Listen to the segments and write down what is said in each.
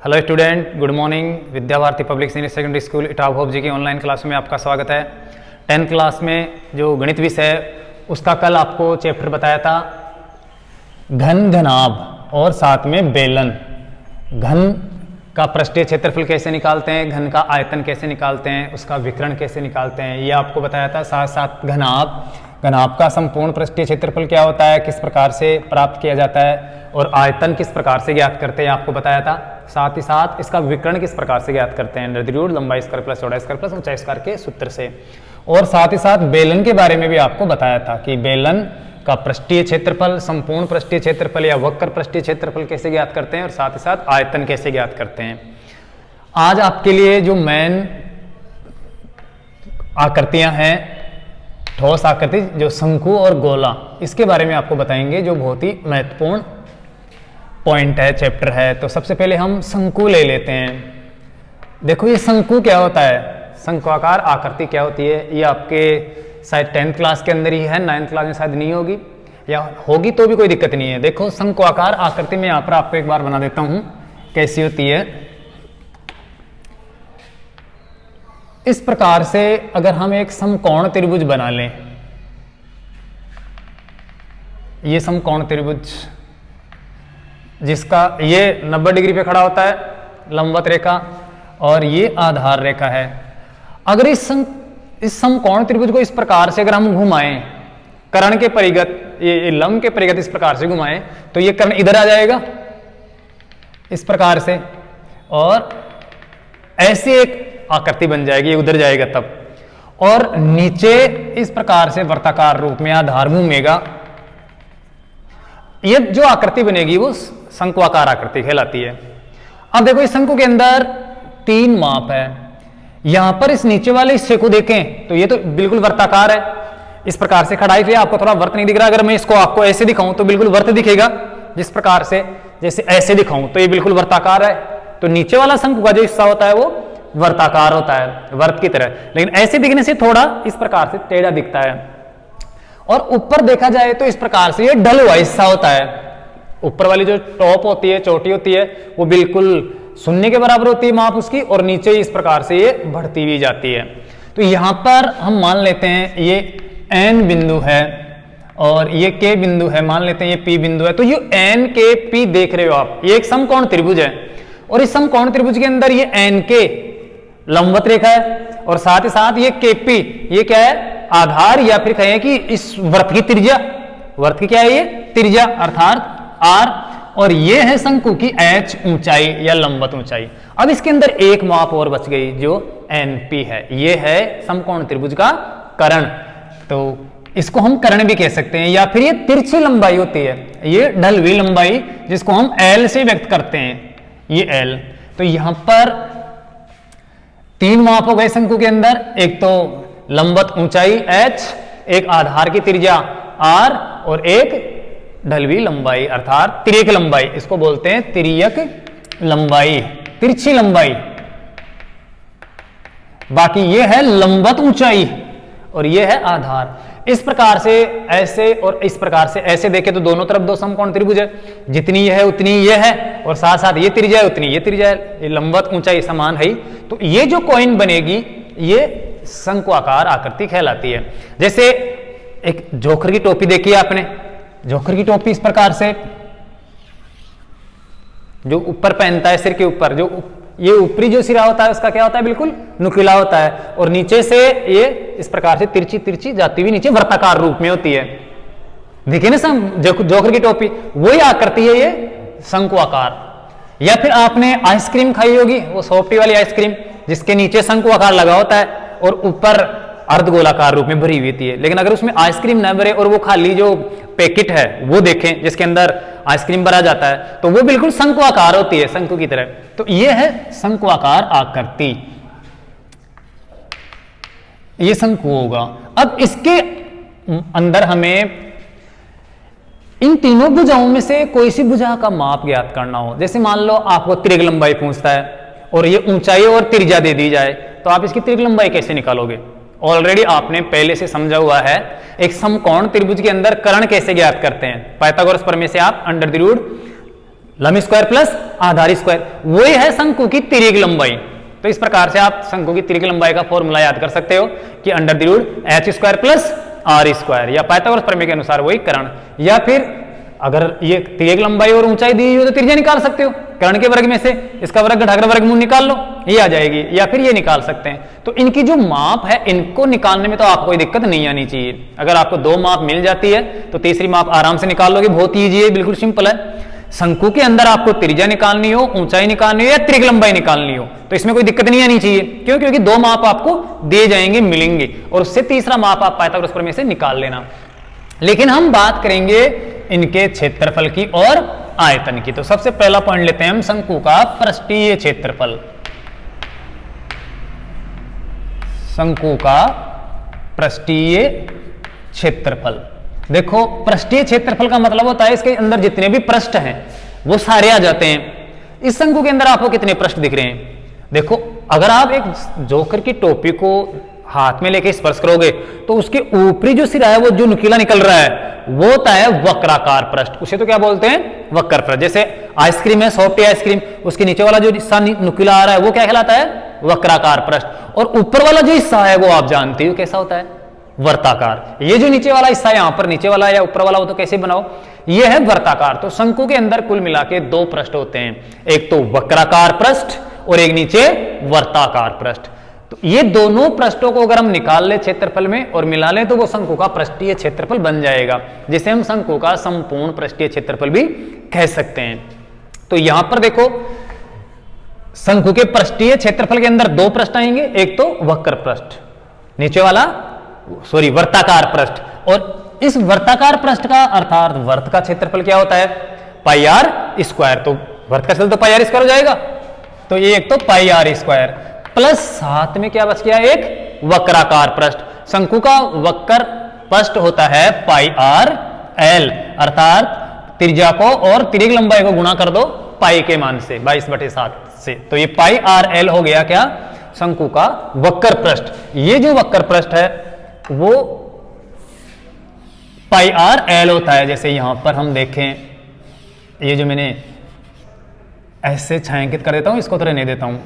Hello student, good morning. Vidya Bharati public senior secondary school इटाभोप जी की ऑनलाइन क्लास में आपका स्वागत है। 10th क्लास में जो गणित विषय है उसका कल आपको चैप्टर बताया था घन, घनाभ और साथ में बेलन। घन का पृष्ठीय क्षेत्रफल कैसे निकालते हैं, घन का आयतन कैसे निकालते हैं, उसका विकर्ण कैसे निकालते हैं, ये आपको बताया था। साथ साथ घनाभ, घनाभ का संपूर्ण पृष्ठीय क्षेत्रफल क्या होता है, किस प्रकार से प्राप्त किया जाता है और आयतन किस प्रकार से ज्ञात करते हैं आपको बताया था। साथ ही साथ इसका विकर्ण किस प्रकार से ज्ञात करते हैं, अंडर द रूट लंबाई स्क्वायर प्लस चौड़ाई स्क्वायर प्लस ऊंचाई स्क्वायर के सूत्र से। और साथ ही साथ बेलन के बारे में भी आपको बताया था कि बेलन का पृष्ठीय क्षेत्रफल, संपूर्ण पृष्ठीय क्षेत्रफल या वक्र पृष्ठीय क्षेत्रफल कैसे ज्ञात करते हैं और साथ ही साथ आयतन कैसे ज्ञात करते हैं। आज आपके लिए जो मेन आकृतियां हैं, ठोस आकृति जो शंकु और गोला, इसके बारे में आपको बताएंगे, जो बहुत ही महत्वपूर्ण पॉइंट है, चैप्टर है। तो सबसे पहले हम शंकु ले लेते हैं। देखो ये शंकु क्या होता है, शंक्वाकार आकृति क्या होती है, ये आपके शायद 10th क्लास के अंदर ही है, 9th क्लास में शायद नहीं होगी, या होगी तो भी कोई दिक्कत नहीं है। देखो शंक्वाकार आकृति में यहाँ पर आपको एक बार बना देता हूं कैसी होती है। इस प्रकार से अगर हम एक समकोण त्रिभुज बना लें, ये समकोण त्रिभुज जिसका ये 90 डिग्री पे खड़ा होता है, लंबवत रेखा, और ये आधार रेखा है। अगर इस समकोण त्रिभुज को इस प्रकार से अगर हम घुमाएं, कर्ण के परिगत, ये लंब के परिगत इस प्रकार से घुमाएं, तो ये कर्ण इधर आ जाएगा इस प्रकार से, और ऐसी एक आकृति बन जाएगी, ये उधर जाएगा तब। और नीचे इस प्रकार से वर्ताकार रूप में आधार घूमेगा, ये जो आकृति बनेगी वो शंक्वाकार आकृति कहलाती है। अब देखो इस शंकु के अंदर 3 माप है। यहां पर इस नीचे वाले हिस्से को देखें तो ये तो बिल्कुल वर्ताकार है, इस प्रकार से खड़ा है, आपको थोड़ा वर्त नहीं दिख रहा। अगर मैं इसको आपको ऐसे दिखाऊं तो बिल्कुल वर्त दिखेगा, जिस प्रकार से जैसे ऐसे दिखाऊं तो ये बिल्कुल वर्ताकार है। तो नीचे वाला शंकु का जो हिस्सा होता है वो वर्ताकार होता है, वर्त की तरह, लेकिन ऐसे दिखने से थोड़ा इस प्रकार से टेढ़ा दिखता है। और ऊपर देखा जाए तो इस प्रकार से ये ढल हुआ हिस्सा होता है। ऊपर वाली जो टॉप होती है, चोटी होती है, वो बिल्कुल शून्य के बराबर होती है माप उसकी, और नीचे इस प्रकार से ये बढ़ती हुई जाती है। तो यहां पर हम मान लेते हैं ये N बिंदु है और ये K बिंदु है, मान लेते हैं ये P बिंदु है। तो ये N K P देख रहे हो आप, ये एक समकोण त्रिभुज है, और इस समकोण त्रिभुज के अंदर ये N K लंबवत रेखा है, और साथ ही साथ ये KP, ये क्या है, आधार, या फिर कहें कि इस वर्त की त्रिज्या, वर्त की क्या है, ये त्रिज्या अर्थात R, और ये है शंकु की H ऊंचाई या लंबवत ऊंचाई। अब इसके अंदर एक माप और बच गई जो NP है, ये है समकोण त्रिभुज का कर्ण। तो इसको हम कर्ण भी कह सकते हैं, या फिर ये तिरछी लंबाई होती है, ये ढलवी लंबाई जिसको हम L से व्यक्त करते हैं, ये L। तो यहां पर 3 माप हो गए शंकु के अंदर, एक तो लंबवत ऊंचाई H, एक आधार की त्रिज्या R, और एक ढलवी लंबाई अर्थात तिर्यक लंबाई, इसको बोलते हैं तिर्यक लंबाई, तिरछी लंबाई। बाकी ये है लंबवत ऊंचाई और ये है आधार। इस प्रकार से ऐसे और इस प्रकार से ऐसे देखें तो दोनों तरफ 2 समकोण त्रिभुज है, जितनी ये है उतनी ये है, और साथ साथ ये त्रिज्या है उतनी ये त्रिज्या है, ये लंबवत ऊंचाई समान है। तो ये जो कॉइन बनेगी ये शंक्वाकार आकृति कहलाती है। जैसे एक जोकर की टोपी देखी आपने, जोकर की टोपी इस प्रकार से जो ऊपर पहनता है सिर के ऊपर, जो ये ऊपरी जो सिरा होता है उसका क्या होता है, बिल्कुल नुकीला होता है, और नीचे से ये इस प्रकार से तिरछी तिरछी जाती हुई नीचे वर्ताकार रूप में होती है। देखिए ना जोकर की टोपी, वही आकृति है ये शंक्वाकार। या फिर आपने आइसक्रीम खाई होगी, वो सॉफ्टी वाली आइसक्रीम जिसके नीचे शंक्वाकार लगा होता है और ऊपर अर्धगोलाकार रूप में भरी हुई होती है। लेकिन अगर उसमें आइसक्रीम न भरे और वो खाली जो पैकेट है वो देखें जिसके अंदर आइसक्रीम भरा जाता है, तो वो बिल्कुल शंक्वाकार होती है, शंकु की तरह। तो ये है शंक्वाकार आकृति, ये शंकु होगा। अब इसके अंदर हमें इन तीनों भुजाओं में से कोई सी भुजा का माप ज्ञात करना हो। जैसे मान लो आपको तिर्यक लंबाई पूछता है और ये ऊंचाई और त्रिज्या दे दी जाए, तो आप इसकी तिर्यक लंबाई कैसे निकालोगे? ऑलरेडी आपने पहले से समझा हुआ है, एक समकोण त्रिभुज के अंदर कर्ण कैसे ज्ञात करते हैं। पाइथागोरस प्रमेय से आप अंडर द रूट लंब स्क्वायर प्लस आधार स्क्वायर, वही है शंकु की तिर्यक लंबाई। तो इस प्रकार से आप शंकु की तिर्यक लंबाई का फॉर्मूला याद कर सकते हो कि under the root H square plus R square, या पाइथागोरस प्रमेय के अनुसार वही कर्ण, या फिर अगर ये तिर्यक लंबाई और ऊंचाई दी हुई हो तो त्रिज्या निकाल सकते हो, कर्ण के वर्ग में से इसका वर्ग घटाकर वर्गमूल निकाल लो, ये आ जाएगी, या फिर ये निकाल सकते हैं। तो इनकी जो माप है इनको निकालने में तो आपको कोई दिक्कत नहीं आनी चाहिए। अगर आपको दो माप मिल जाती है तो तीसरी माप आराम से निकाल लोगे, बहुत ईजी है, बिल्कुल सिंपल है। शंकु के अंदर आपको त्रिज्या निकालनी हो, ऊंचाई निकालनी हो या तिर्यक लंबाई निकालनी हो तो इसमें कोई दिक्कत नहीं आनी चाहिए। क्यों? क्योंकि दो माप आपको दे जाएंगे, मिलेंगे, और उससे तीसरा माप आप पाइथागोरस प्रमेय से निकाल लेना। लेकिन हम बात करेंगे इनके क्षेत्रफल की और आयतन की। तो सबसे पहला पॉइंट लेते हैं हम शंकु का पृष्ठीय क्षेत्रफल। शंकु का पृष्ठीय क्षेत्रफल, देखो पृष्ठीय क्षेत्रफल का मतलब होता है इसके अंदर जितने भी पृष्ठ हैं वो सारे आ जाते हैं। इस शंकु के अंदर आपको कितने पृष्ठ दिख रहे हैं? देखो अगर आप एक जोकर की टोपी को हाथ में लेके स्पर्श करोगे तो उसके ऊपरी जो सिरा है वो जो नुकीला निकल रहा है वो होता है वक्राकार पृष्ठ, उसे तो क्या बोलते हैं? वक्र पृष्ठ। जैसे आइसक्रीम है, सॉफ्ट आइसक्रीम, उसके नीचे वाला जो हिस्सा नुकीला आ रहा है वो क्या कहलाता है? वक्राकार पृष्ठ। और ऊपर वाला जो हिस्सा है वो आप जानते हो कैसा होता है? वर्ताकार। ये जो नीचे वाला हिस्सा है यहां पर नीचे वाला या ऊपर वाला, वो तो कैसे बनाओ, ये है वर्ताकार। तो शंकु के अंदर कुल मिला के दो पृष्ठ होते हैं, एक तो वक्राकार पृष्ठ और एक नीचे वर्ताकार पृष्ठ। तो ये दोनों पृष्ठों को अगर हम निकाल ले क्षेत्रफल में और मिला ले तो वो शंकु का पृष्ठीय क्षेत्रफल बन जाएगा, जिसे हम शंकु का संपूर्ण पृष्ठीय क्षेत्रफल भी कह सकते हैं। तो यहां पर देखो शंकु के पृष्ठीय क्षेत्रफल के अंदर दो पृष्ठ आएंगे, एक तो वक्र पृष्ठ, नीचे वाला वर्ताकार पृष्ठ। और इस वर्ताकार पृष्ठ का अर्थात वर्त का क्षेत्रफल क्या होता है? Pi R square. तो वर्त का क्षेत्रफल तो पाई आर स्क्वायर हो जाएगा, तो ये एक तो पाई आर स्क्वायर प्लस साथ में क्या बच गया? एक वक्राकार पृष्ठ। शंकु का वक्र पृष्ठ होता है पाई आर एल, अर्थात त्रिज्या को और तिर्यक लंबाई को गुणा कर दो पाई के मान से 22/7 से, तो ये पाई आर एल हो गया क्या? शंकु का वक्र पृष्ठ। ये जो वक्र पृष्ठ है वो पाई आर एल होता है। जैसे यहां पर हम देखें, ये जो मैंने ऐसे छायांकित कर देता हूं, इसको तो रहने देता हूं,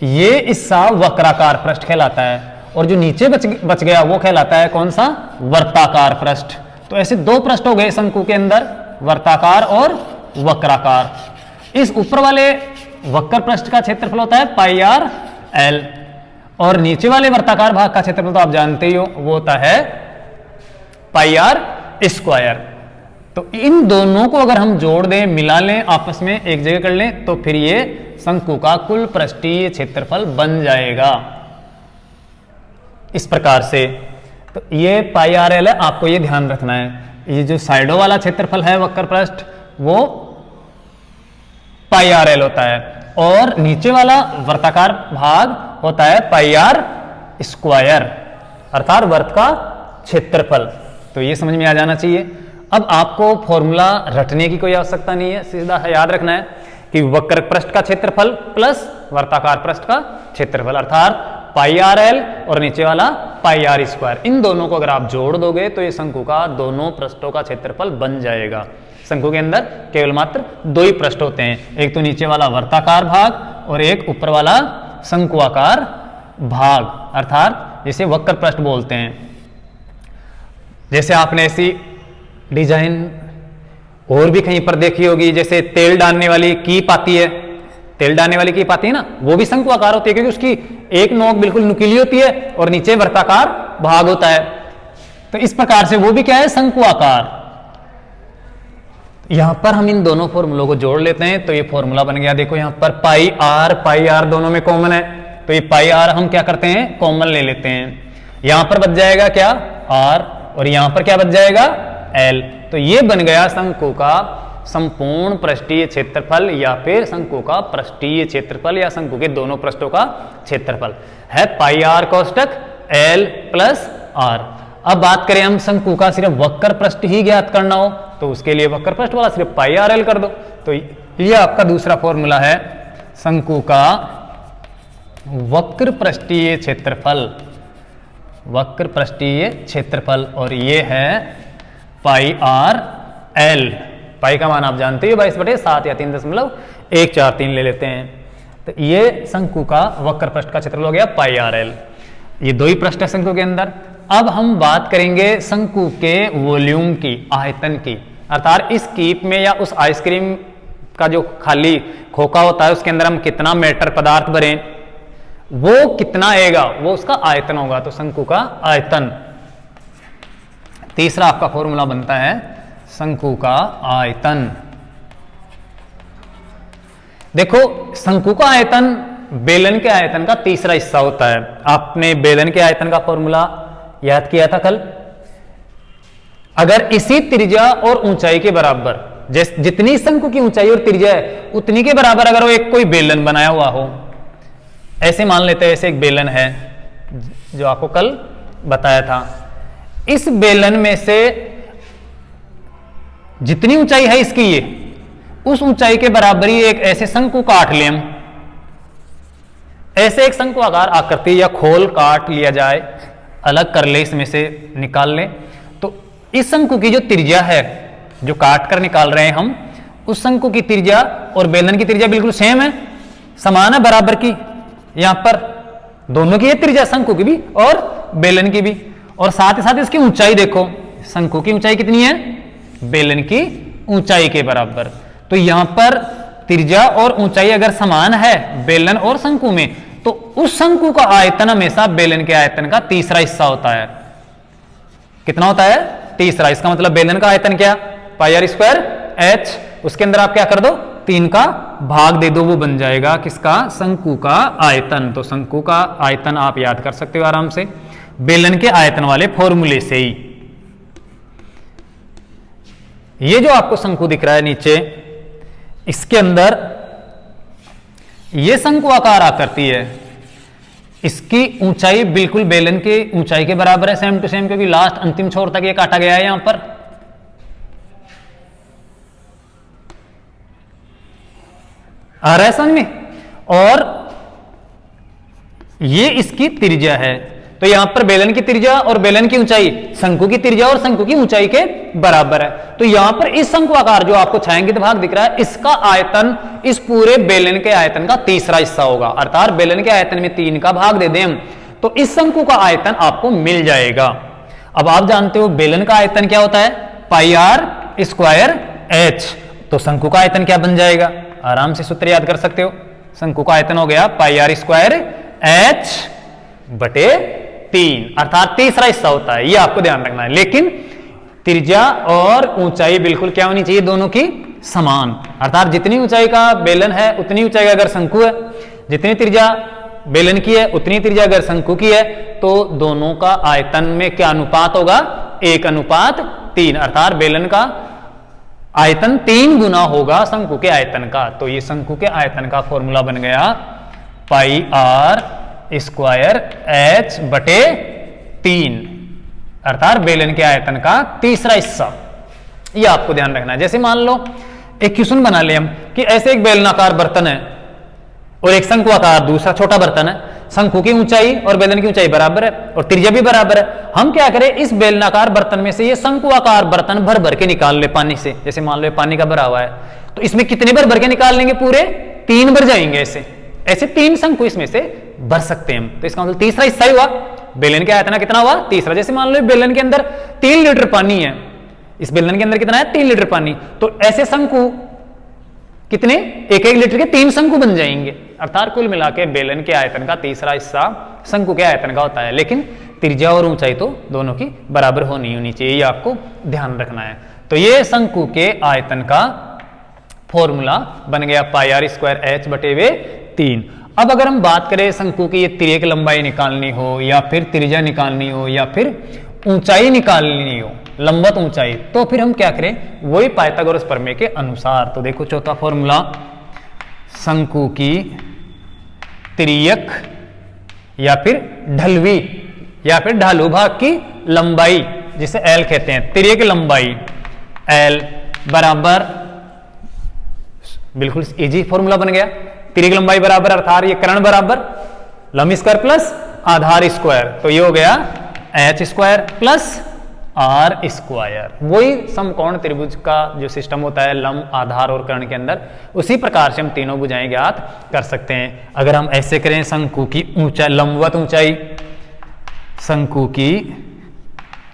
ये हिस्सा वक्राकार पृष्ठ कहलाता है और जो नीचे बच गया वो कहलाता है कौन सा? वर्ताकार पृष्ठ। तो ऐसे दो पृष्ठ हो गए शंकु के अंदर, वर्ताकार और वक्राकार। इस ऊपर वाले वक्र पृष्ठ का क्षेत्रफल होता है पाई आर एल और नीचे वाले वर्ताकार भाग का क्षेत्रफल तो आप जानते ही हो वो होता है पाई आर स्क्वायर। तो इन दोनों को अगर हम जोड़ दें, मिला लें, आपस में एक जगह कर लें तो फिर ये शंकु का कुल पृष्ठीय क्षेत्रफल बन जाएगा इस प्रकार से। तो ये पाई आर एल है, आपको ये ध्यान रखना है। ये जो साइडों वाला क्षेत्रफल है वक्र पृष्ठ वो पाई आर एल होता है और नीचे वाला वर्ताकार भाग होता है पाई आर स्क्वायर, अर्थात वर्त का क्षेत्रफल। तो ये समझ में आ जाना चाहिए। अब आपको फॉर्मूला रटने की कोई आवश्यकता नहीं है, सीधा याद रखना है कि वक्र पृष्ठ का क्षेत्रफल प्लस वर्ताकार पृष्ठ का क्षेत्रफल, अर्थात पाई आर एल और नीचे वाला पाई आर स्क्वायर, इन दोनों को अगर आप जोड़ दोगे तो ये शंकु का दोनों पृष्ठों का क्षेत्रफल बन जाएगा। शंकु के अंदर केवल मात्र दो ही पृष्ठ होते हैं, एक तो नीचे वाला वर्ताकार भाग और एक ऊपर वाला शंकुआकार भाग, अर्थात जिसे वक्र पृष्ठ बोलते हैं। जैसे आपने ऐसी डिजाइन और भी कहीं पर देखी होगी, जैसे तेल डालने वाली कीप आती है, तेल डालने वाली कीप आती है ना, वो भी शंकुआकार होती है क्योंकि उसकी एक नोक बिल्कुल नुकीली होती है और नीचे वर्ताकार भाग होता है। तो इस प्रकार से वो भी क्या है? शंकुआकार। यहां पर हम इन दोनों फॉर्मूलों को जोड़ लेते हैं तो ये फॉर्मूला बन गया। देखो यहां पर पाई आर दोनों में कॉमन है, तो ये पाई आर हम क्या करते हैं? कॉमन ले लेते हैं। यहां पर बच जाएगा क्या? आर, और यहां पर क्या बच जाएगा? एल। तो ये बन गया शंकु का संपूर्ण पृष्ठीय क्षेत्रफल या फिर शंकु का पृष्ठीय क्षेत्रफल या शंकु के दोनों पृष्ठों का क्षेत्रफल है पाई आर कोष्टक एल प्लस आर। अब बात करें हम शंकु का सिर्फ वक्र पृष्ठ ही ज्ञात करना हो तो उसके लिए वक्र पृष्ठ वाला सिर्फ पाई आर एल कर दो। तो ये आपका दूसरा फॉर्मूला है शंकु का वक्र पृष्ठीय क्षेत्रफल, वक्र पृष्ठीय क्षेत्रफल, और ये है पाई आर एल पाई का मान आप जानते हो 22/7 या 3.143 ले लेते हैं। तो ये शंकु का वक्र पृष्ठ का क्षेत्रफल हो गया पाई आर एल। ये दो ही पृष्ठ है शंकु के अंदर। अब हम बात करेंगे शंकु के वॉल्यूम की, आयतन की, अर्थात इस कीप में या उस आइसक्रीम का जो खाली खोखा होता है उसके अंदर हम कितना मैटर पदार्थ भरें, वो कितना आएगा, वो उसका आयतन होगा। तो शंकु का आयतन, तीसरा आपका फॉर्मूला बनता है शंकु का आयतन। देखो शंकु का आयतन बेलन के आयतन का तीसरा हिस्सा होता है। आपने बेलन के आयतन का फॉर्मूला याद किया था कल। अगर इसी त्रिज्या और ऊंचाई के बराबर, जितनी शंकु की ऊंचाई और त्रिज्या है उतनी के बराबर अगर वो एक कोई बेलन बनाया हुआ हो, ऐसे मान लेते हैं ऐसे एक बेलन है जो आपको कल बताया था, इस बेलन में से जितनी ऊंचाई है इसकी, ये उस ऊंचाई के बराबर ही एक ऐसे शंकु काट लें हम, ऐसे एक शंकु आकार आकृति या खोल काट लिया जाए, अलग कर ले, इसमें से निकाल लें, तो इस शंकु की जो त्रिज्या है जो काट कर निकाल रहे हैं हम, उस शंकु की त्रिज्या और बेलन की त्रिज्या बिल्कुल सेम है, समान है, बराबर की। यहां पर दोनों की है त्रिज्या, शंकु की भी और बेलन की भी, और साथ ही साथ इसकी ऊंचाई देखो, शंकु की ऊंचाई कितनी है, बेलन की ऊंचाई के बराबर। तो यहां पर त्रिज्या और ऊंचाई अगर समान है बेलन और शंकु में, तो उस शंकु का आयतन हमेशा बेलन के आयतन का तीसरा हिस्सा होता है। कितना होता है, तीसरा। इसका मतलब बेलन का आयतन क्या, पाई आर स्क्वायर एच, उसके अंदर आप क्या कर दो, 3 का भाग दे दो, वो बन जाएगा किसका, शंकु का आयतन। तो शंकु का आयतन आप याद कर सकते हो आराम से बेलन के आयतन वाले फॉर्मूले से ही। ये जो आपको शंकु दिख रहा है नीचे, इसके अंदर ये शंकु आकार आकृति है, इसकी ऊंचाई बिल्कुल बेलन के ऊंचाई के बराबर है, सेम टू सेम, क्योंकि लास्ट अंतिम छोर तक ये काटा गया है यहां पर। आ रहा है समझ में। और ये इसकी त्रिज्या है, तो यहां पर बेलन की त्रिज्या और बेलन की ऊंचाई शंकु की त्रिज्या और शंकु की ऊंचाई के बराबर है। तो यहां पर इस शंकु आकार जो आपको छायांकित भाग दिख रहा है, इसका आयतन इस पूरे बेलन के आयतन का तीसरा हिस्सा होगा। अर्थात बेलन के आयतन में 3 का भाग दे दें हम, तो इस शंकु का आयतन आपको मिल जाएगा। अब आप जानते हो बेलन का आयतन क्या होता है, पाई आर स्क्वायर एच। तो शंकु का आयतन क्या बन जाएगा, आराम से सूत्र याद कर सकते हो। शंकु का आयतन हो गया पाई आर स्क्वायर एच बटे 3, अर्थात तीसरा हिस्सा होता है, ये आपको ध्यान रखना है। लेकिन त्रिज्या और ऊंचाई बिल्कुल क्या होनी चाहिए, दोनों की समान। अर्थात जितनी ऊंचाई का बेलन है उतनी ऊंचाई का अगर शंकु है, जितनी त्रिज्या बेलन की है उतनी त्रिज्या अगर शंकु की है, तो दोनों का आयतन में क्या अनुपात होगा, 1:3। अर्थात बेलन का आयतन 3 गुना होगा शंकु के आयतन का। तो ये शंकु के आयतन का फॉर्मूला बन गया पाई आर स्क्वायर एच बटे 3, अर्थात बेलन के आयतन का तीसरा हिस्सा। ये आपको ध्यान रखना है। जैसे मान लो एक क्वेश्चन बना ले हम कि ऐसे एक बेलनाकार बर्तन है और एक शंकु आकार दूसरा छोटा बर्तन है, शंकु की ऊंचाई और बेलन की ऊंचाई बराबर है और त्रिज्या भी बराबर है। हम क्या करें, इस बेलनाकार बर्तन में से ये शंकु आकार बर्तन भर भर के निकाल ले पानी से। जैसे मान लो पानी का भरा हुआ है, तो इसमें कितने भर भर के निकाल लेंगे, पूरे 3 भर जाएंगे। ऐसे 3 शंकु इसमें से भर सकते हैं हम। तो इसका मतलब तीसरा हिस्सा ही हुआ, बेलन के आयतन कितना हुआ, तीसरा। जैसे मान लो बेलन के अंदर 3 लीटर पानी है, इस बेलन के अंदर कितना है, 3 लीटर पानी, तो ऐसे शंकु कितने, 1-1 लीटर के 3 शंकु बन जाएंगे। अर्थात कुल मिला के बेलन के आयतन का तीसरा हिस्सा शंकु के आयतन का होता है। लेकिन त्रिज्या और ऊंचाई तो दोनों की बराबर होनी चाहिए, ये आपको ध्यान रखना है। तो ये शंकु के आयतन का फॉर्मूला बन गया पाई आर स्क्वायर एच बटे 3। अब अगर हम बात करें शंकु की ये तिर्यक लंबाई निकालनी हो या फिर त्रिज्या निकालनी हो या फिर ऊंचाई निकालनी हो, लंबवत ऊंचाई, तो फिर हम क्या करें, वही पाइथागोरस प्रमेय के अनुसार। तो देखो चौथा फॉर्मूला, शंकु की तिर्यक या फिर ढलवी या फिर ढालू भाग की लंबाई, जिसे एल कहते हैं, तिर्यक लंबाई एल बराबर, बिल्कुल इजी फॉर्मूला बन गया, तिर्यक लंबाई बराबर अर्थात ये कर्ण बराबर लंब स्क्वायर प्लस आधार स्क्वायर, तो ये हो गया H square plus R square. वही समकोण त्रिभुज का जो सिस्टम होता है लंब, आधार और कर्ण के अंदर, उसी प्रकार से हम तीनों भुजाएं ज्ञात कर सकते हैं। अगर हम ऐसे करें, शंकु की ऊंचाई, लंबवत ऊंचाई, शंकु की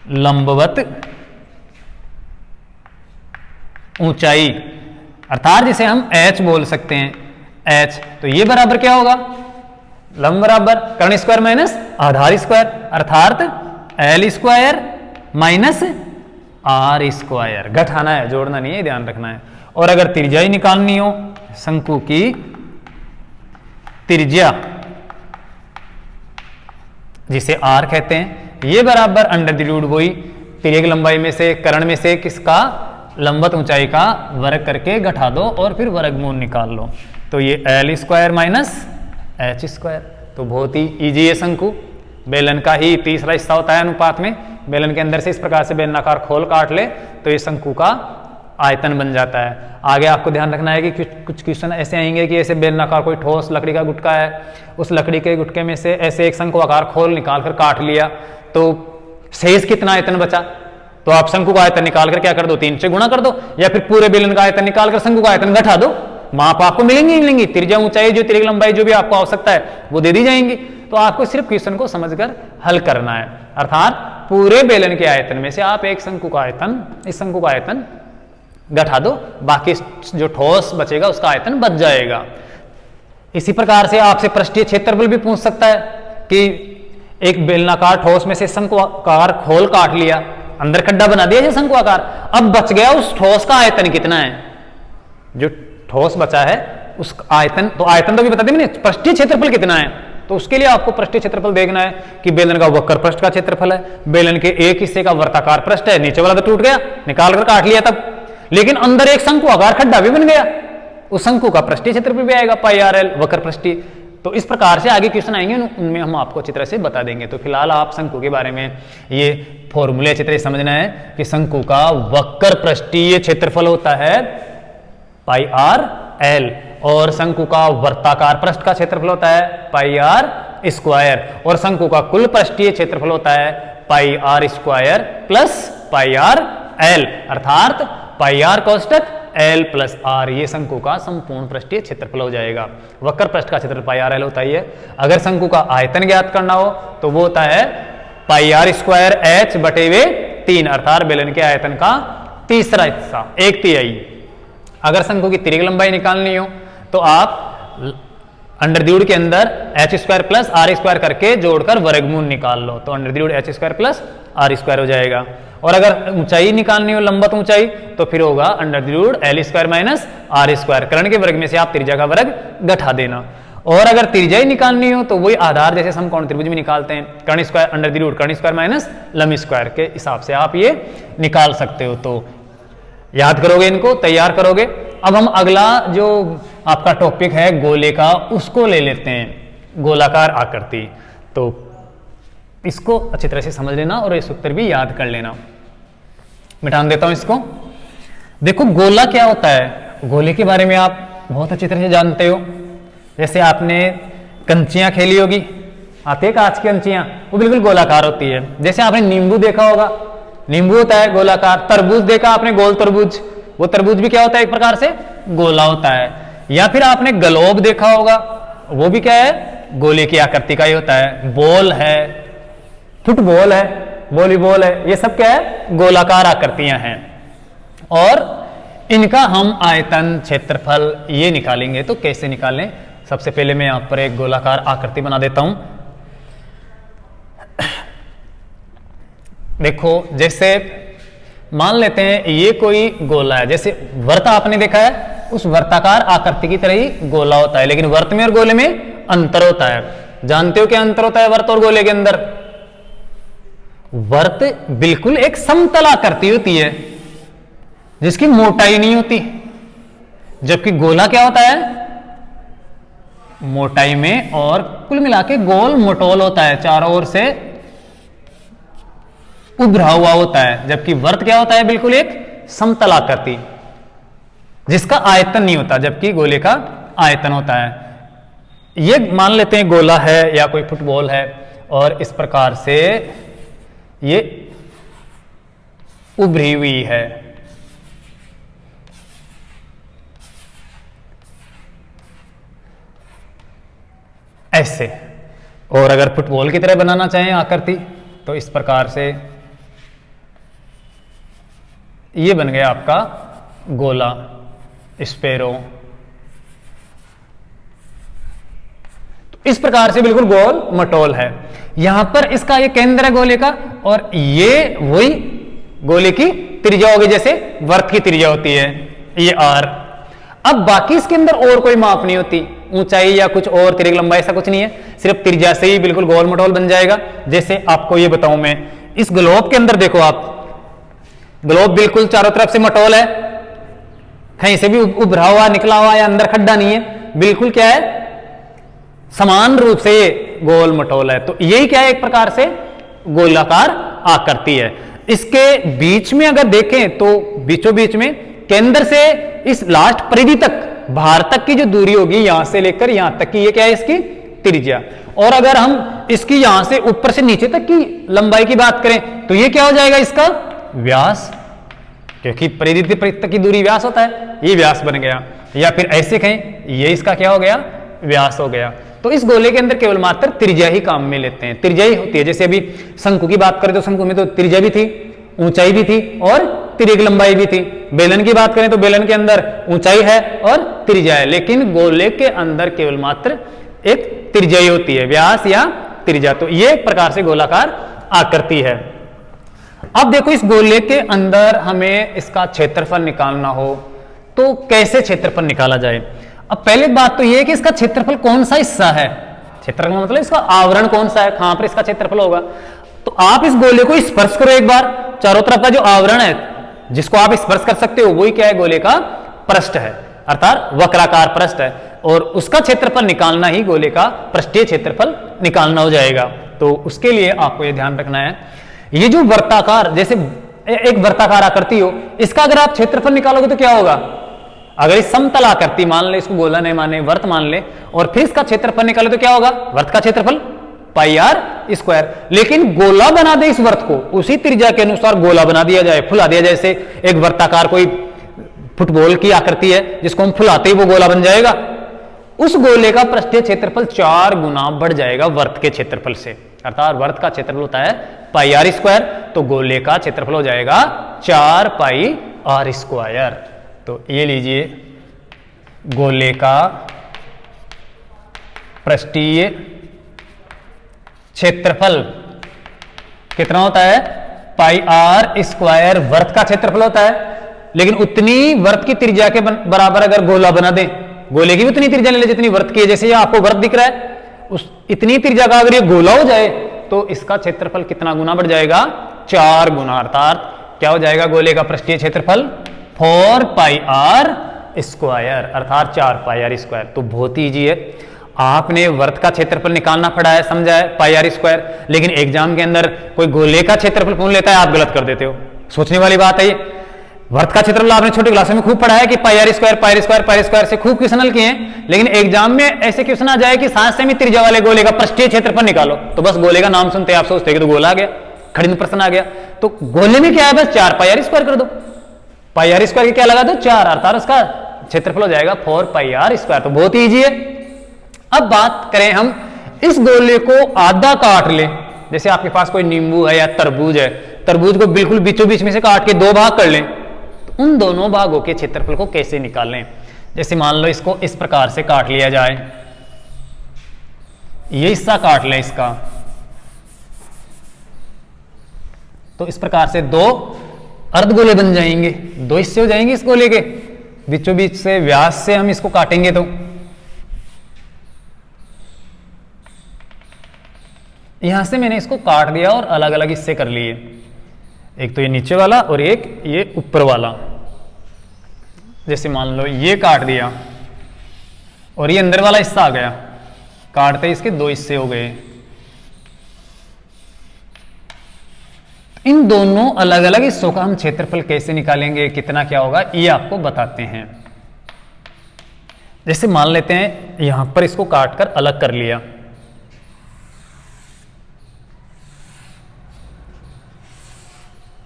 लंबवत ऊंचाई अर्थात जिसे हम h बोल सकते हैं, h, तो ये बराबर क्या होगा, लंब बराबर कर्ण स्क्वायर माइनस आधार स्क्वायर, अर्थात l square minus R square. घटाना है, जोड़ना नहीं है, ध्यान रखना है। और अगर त्रिज्या निकालनी हो, शंकु की त्रिज्या जिसे आर कहते हैं, ये बराबर अंडर द रूट वही तिर्यक लंबाई में से, कर्ण में से किसका, लंबवत ऊंचाई का वर्ग करके घटा दो और फिर वर्गमूल निकाल लो, तो ये L square minus H square. तो बहुत ही इजी है। शंकु बेलन का ही तीसरा हिस्सा होता है अनुपात में, बेलन के अंदर से इस प्रकार से बेलनाकार खोल काट ले तो ये शंकु का आयतन बन जाता है। आगे आपको ध्यान रखना है कि कुछ क्वेश्चन ऐसे आएंगे कि ऐसे बेलनाकार कोई ठोस लकड़ी का गुटका है, उस लकड़ी के गुटके में से ऐसे एक शंकु आकार खोल निकाल कर काट लिया, तो शेष कितना आयतन बचा, तो आप शंकु का आयतन निकाल कर क्या कर दो, 3 से गुणा कर दो, या फिर पूरे बेलन का आयतन निकाल कर शंकु का आयतन घटा दो, माप आपको मिलेंगी मिलेंगी, त्रिज्या ऊंचाई जो तिर्यक लंबाई जो भी आपको आवश्यकता है वो दे दी जाएंगी। तो आपको सिर्फ क्वेश्चन को समझकर हल करना है, अर्थात पूरे बेलन के आयतन में से आप एक शंकु का आयतन, इस शंकु का आयतन घटा दो, बाकी जो ठोस बचेगा उसका आयतन बच जाएगा। इसी प्रकार से आपसे पृष्ठीय क्षेत्रफल भी पूछ सकता है कि एक बेलनाकार ठोस में से शंकुआकार खोल काट लिया, अंदर खड्डा बना दिया शंकु आकार, अब बच गया उस ठोस का आयतन कितना है, जो ठोस बचा है उस आयतन, तो आयतन तो भी बता देंगे, पृष्ठीय क्षेत्रफल कितना है, तो उसके लिए आपको पृष्ठीय क्षेत्रफल देखना है कि बेलन का वक्र पृष्ठ का क्षेत्रफल है, बेलन के एक हिस्से का वर्ताकार पृष्ठ है, नीचे वाला तो टूट गया, निकाल कर काट लिया तब, लेकिन अंदर एक शंकु आकार खड्डा भी बन गया, उस शंकु का पृष्ठीय क्षेत्रफल भी आएगा पाई आर एल वक्र पृष्ठीय। तो इस प्रकार से आगे क्वेश्चन आएंगे, उनमें हम आपको अच्छी तरह से बता देंगे। तो फिलहाल आप शंकु के बारे में ये फॉर्मूले अच्छी तरह समझना है कि शंकु का वक्र पृष्ठीय क्षेत्रफल होता है पाई आर एल, और शंकु का वर्ताकार पृष्ठ का क्षेत्रफल होता है पाई आर स्क्वायर, और शंकु का कुल पृष्ठीय क्षेत्रफल होता है pi R square plus pi R L, अर्थात पाई आर कोष्टक एल प्लस आर, ये शंकु का संपूर्ण पृष्ठीय क्षेत्रफल हो जाएगा। वक्र पृष्ठ का क्षेत्रफल पाई आर एल होता है। अगर शंकु का आयतन ज्ञात करना हो तो वो होता है पाई आर स्क्वायर एच बटे वे 3, अर्थात बेलन के आयतन का तीसरा हिस्सा, 1/3। अगर शंकु की तिर्यक लंबाई निकालनी हो तो आप अंडर द रूट के अंदर H square plus R square करके जोड़कर वर्गमूल निकाल लो, तो under the root H square plus R square हो जाएगा। और अगर ऊंचाई निकालनी हो, लंबवत ऊंचाई, तो फिर होगा under the root L square minus R square, कर्ण के वर्ग में से आप त्रिज्या का वर्ग घटा देना। और अगर त्रिज्या ही निकालनी हो तो वही आधार जैसे समकोण त्रिभुज में निकालते हैं, कर्ण स्क्वायर अंडर द रूट कर्ण स्क्वायर माइनस लंब स्क्वायर के हिसाब से आप ये निकाल सकते हो। तो याद करोगे, इनको तैयार करोगे। अब हम अगला जो आपका टॉपिक है गोले का, उसको ले लेते हैं, गोलाकार आकृति। तो इसको अच्छी तरह से समझ लेना और इस उत्तर भी याद कर लेना। मिटान देता हूं इसको। देखो गोला क्या होता है, गोले के बारे में आप बहुत अच्छी तरह से जानते हो। जैसे आपने कंचियां खेली होगी, आती है कांच की कंचियां, वो बिल्कुल गोलाकार होती है। जैसे आपने नींबू देखा होगा, नींबू होता है गोलाकार। तरबूज देखा आपने, गोल तरबूज, वो तरबूज भी क्या होता है, एक प्रकार से गोला होता है। या फिर आपने ग्लोब देखा होगा, वो भी क्या है, गोले की आकृति का ही होता है। बॉल है, फुटबॉल है, वॉलीबॉल है, ये सब क्या है, गोलाकार आकृतियां हैं। और इनका हम आयतन क्षेत्रफल ये निकालेंगे। तो कैसे निकालें, सबसे पहले मैं यहां पर एक गोलाकार आकृति बना देता हूं। देखो जैसे मान लेते हैं ये कोई गोला है, जैसे वर्त आपने देखा है, उस वर्ताकार आकृति की तरह ही गोला होता है, लेकिन वर्त में और गोले में अंतर होता है। जानते हो क्या अंतर होता है वर्त और गोले के अंदर? वर्त बिल्कुल एक समतल आकृति होती है जिसकी मोटाई नहीं होती, जबकि गोला क्या होता है, मोटाई में और कुल मिला के गोल मटोल होता है, चारों ओर से उभरा हुआ होता है। जबकि वर्त क्या होता है, बिल्कुल एक समतल आकृति जिसका आयतन नहीं होता, जबकि गोले का आयतन होता है। ये मान लेते हैं गोला है या कोई फुटबॉल है, और इस प्रकार से ये उभरी हुई है। ऐसे। और अगर फुटबॉल की तरह बनाना चाहें आकृति तो इस प्रकार से ये बन गया आपका गोला, स्पेरो। तो इस प्रकार से बिल्कुल गोल मटोल है। यहां पर इसका ये केंद्र है गोले का, और ये वही गोले की त्रिज्या होगी जैसे वर्त की त्रिज्या होती है, ये आर। अब बाकी इसके अंदर और कोई माप नहीं होती, ऊंचाई या कुछ और तिरक लंबाई ऐसा कुछ नहीं है, सिर्फ त्रिज्या से ही बिल्कुल गोल मटोल बन जाएगा। जैसे आपको ये बताऊं मैं, इस ग्लोब के अंदर देखो आप, ग्लोब बिल्कुल चारों तरफ से मटोल है, कहीं से भी उभरा हुआ निकला हुआ या अंदर खड्डा नहीं है, बिल्कुल क्या है, समान रूप से ये गोल मटोल है। तो यही क्या है, एक प्रकार से गोलाकार आकृति है। इसके बीच में अगर देखें तो बीचों बीच में केंद्र से इस लास्ट परिधि तक, बाहर तक की जो दूरी होगी यहां से लेकर यहां तक की, ये क्या है इसकी त्रिज्या। और अगर हम इसकी यहां से ऊपर से नीचे तक की लंबाई की बात करें तो ये क्या हो जाएगा, इसका व्यास, क्योंकि परिधि से परिधि तक की दूरी व्यास होता है, ये व्यास बन गया। या फिर ऐसे कहें, ये इसका क्या हो गया, व्यास हो गया। तो इस गोले के अंदर केवल मात्र त्रिज्या ही काम में लेते हैं, त्रिज्या ही होती है। जैसे अभी शंकु की बात करें तो शंकु में तो त्रिज्या भी थी, ऊंचाई भी थी और तिर्यक लंबाई भी थी। बेलन की बात करें तो बेलन के अंदर ऊंचाई है और त्रिज्या है, लेकिन गोले के अंदर केवल मात्र एक त्रिज्या ही होती है, व्यास या त्रिज्या। तो ये एक प्रकार से गोलाकार आकृति है। अब देखो, इस गोले के अंदर हमें इसका क्षेत्रफल निकालना हो तो कैसे क्षेत्रफल निकाला जाए। अब पहले बात तो यह है कि इसका क्षेत्रफल कौन सा हिस्सा है, क्षेत्रफल मतलब इसका आवरण कौन सा है, कहां पर इसका क्षेत्रफल होगा। तो आप इस गोले को स्पर्श करो एक बार, चारों तरफ का जो आवरण है जिसको आप स्पर्श कर सकते हो वही क्या है, गोले का पृष्ठ है, अर्थात वक्राकार पृष्ठ है, और उसका क्षेत्रफल निकालना ही गोले का पृष्ठीय क्षेत्रफल निकालना हो जाएगा। तो उसके लिए आपको यह ध्यान रखना है, ये जो वर्ताकार, जैसे एक वर्ताकार आकृति हो, इसका अगर आप क्षेत्रफल निकालोगे तो क्या होगा, अगर इस समतल आकृति मान ले, इसको गोला नहीं माने वर्त मान ले, और फिर इसका क्षेत्रफल निकाले तो क्या होगा, वर्त का क्षेत्रफल पाई आर स्क्वायर। लेकिन गोला बना दे इस वर्त को, उसी त्रिज्या के अनुसार गोला बना दिया जाए, फुला दिया जाए। जैसे एक वर्ताकार कोई फुटबॉल की आकृति है जिसको हम फुलाते ही वो गोला बन जाएगा, उस गोले का पृष्ठीय क्षेत्रफल 4 गुना बढ़ जाएगा वर्त के क्षेत्रफल से, अर्थात वर्त का क्षेत्रफल होता है पाई आर स्क्वायर, तो गोले का क्षेत्रफल हो जाएगा 4 पाई आर स्क्वायर। तो ये लीजिए, गोले का पृष्ठीय क्षेत्रफल कितना होता है, पाई आर स्क्वायर वर्त का क्षेत्रफल होता है। लेकिन उतनी वर्त की त्रिज्या के बराबर अगर गोला बना दें, गोले की भी उतनी त्रिज्या ले ले जितनी वर्त की है, जैसे ये आपको वर्त दिख रहा है, उस इतनी त्रिज्या का अगर ये गोला हो जाए तो इसका क्षेत्रफल कितना गुना बढ़ जाएगा, 4 गुना, अर्थात क्या हो जाएगा, गोले का पृष्ठीय क्षेत्रफल 4 पाई आर स्क्वायर, अर्थात 4 पाई आर स्क्वायर। तो बहुत ही ईजी है, आपने वर्त का क्षेत्रफल निकालना पड़ा है, समझा है, पाई आर स्क्वायर। लेकिन एग्जाम के अंदर कोई गोले का क्षेत्रफल पूछ लेता है, आप गलत कर देते हो। सोचने वाली बात है ये, वर्त का क्षेत्रफल आपने छोटी क्लासों में खूब पढ़ा है कि pi R square pi R square pi R square से खूब क्वेश्चन हल किए हैं, लेकिन एग्जाम में ऐसे क्वेश्चन आ जाए कि 7 सेमी त्रिज्या वाले गोले का पृष्ठीय क्षेत्रफल निकालो, तो बस गोले का नाम सुनते आप सोचते कि तो गोला आ गया, खड़ी में प्रश्न आ गया। तो गोले में क्या है, बस 4 पाई आर स्क्वायर कर दो, पाई आर स्क्वायर क्या लगा दो 4, अर्थात उसका क्षेत्रफल हो जाएगा 4 पाई आर स्क्वायर। तो बहुत ही ईजी है। अब बात करें हम, इस गोले को आधा काट ले, जैसे आपके पास कोई नींबू है या तरबूज है, तरबूज को बिल्कुल बीचों बीच में से काट के 2 भाग कर लें, तो उन दोनों भागों के क्षेत्रफल को कैसे निकालें। जैसे मान लो इसको इस प्रकार से काट लिया जाए, ये हिस्सा काट लें इसका, तो इस प्रकार से 2 अर्धगोले बन जाएंगे, 2 हिस्से हो जाएंगे इस गोले के, बीचों बीच से व्यास से हम इसको काटेंगे तो यहां से मैंने इसको काट दिया और अलग अलग हिस्से कर लिए, एक तो ये नीचे वाला और एक ये ऊपर वाला। जैसे मान लो ये काट दिया और ये अंदर वाला हिस्सा आ गया, काटते इसके 2 हिस्से हो गए। इन दोनों अलग अलग हिस्सों का हम क्षेत्रफल कैसे निकालेंगे, कितना क्या होगा, ये आपको बताते हैं। जैसे मान लेते हैं यहां पर इसको काटकर अलग कर लिया,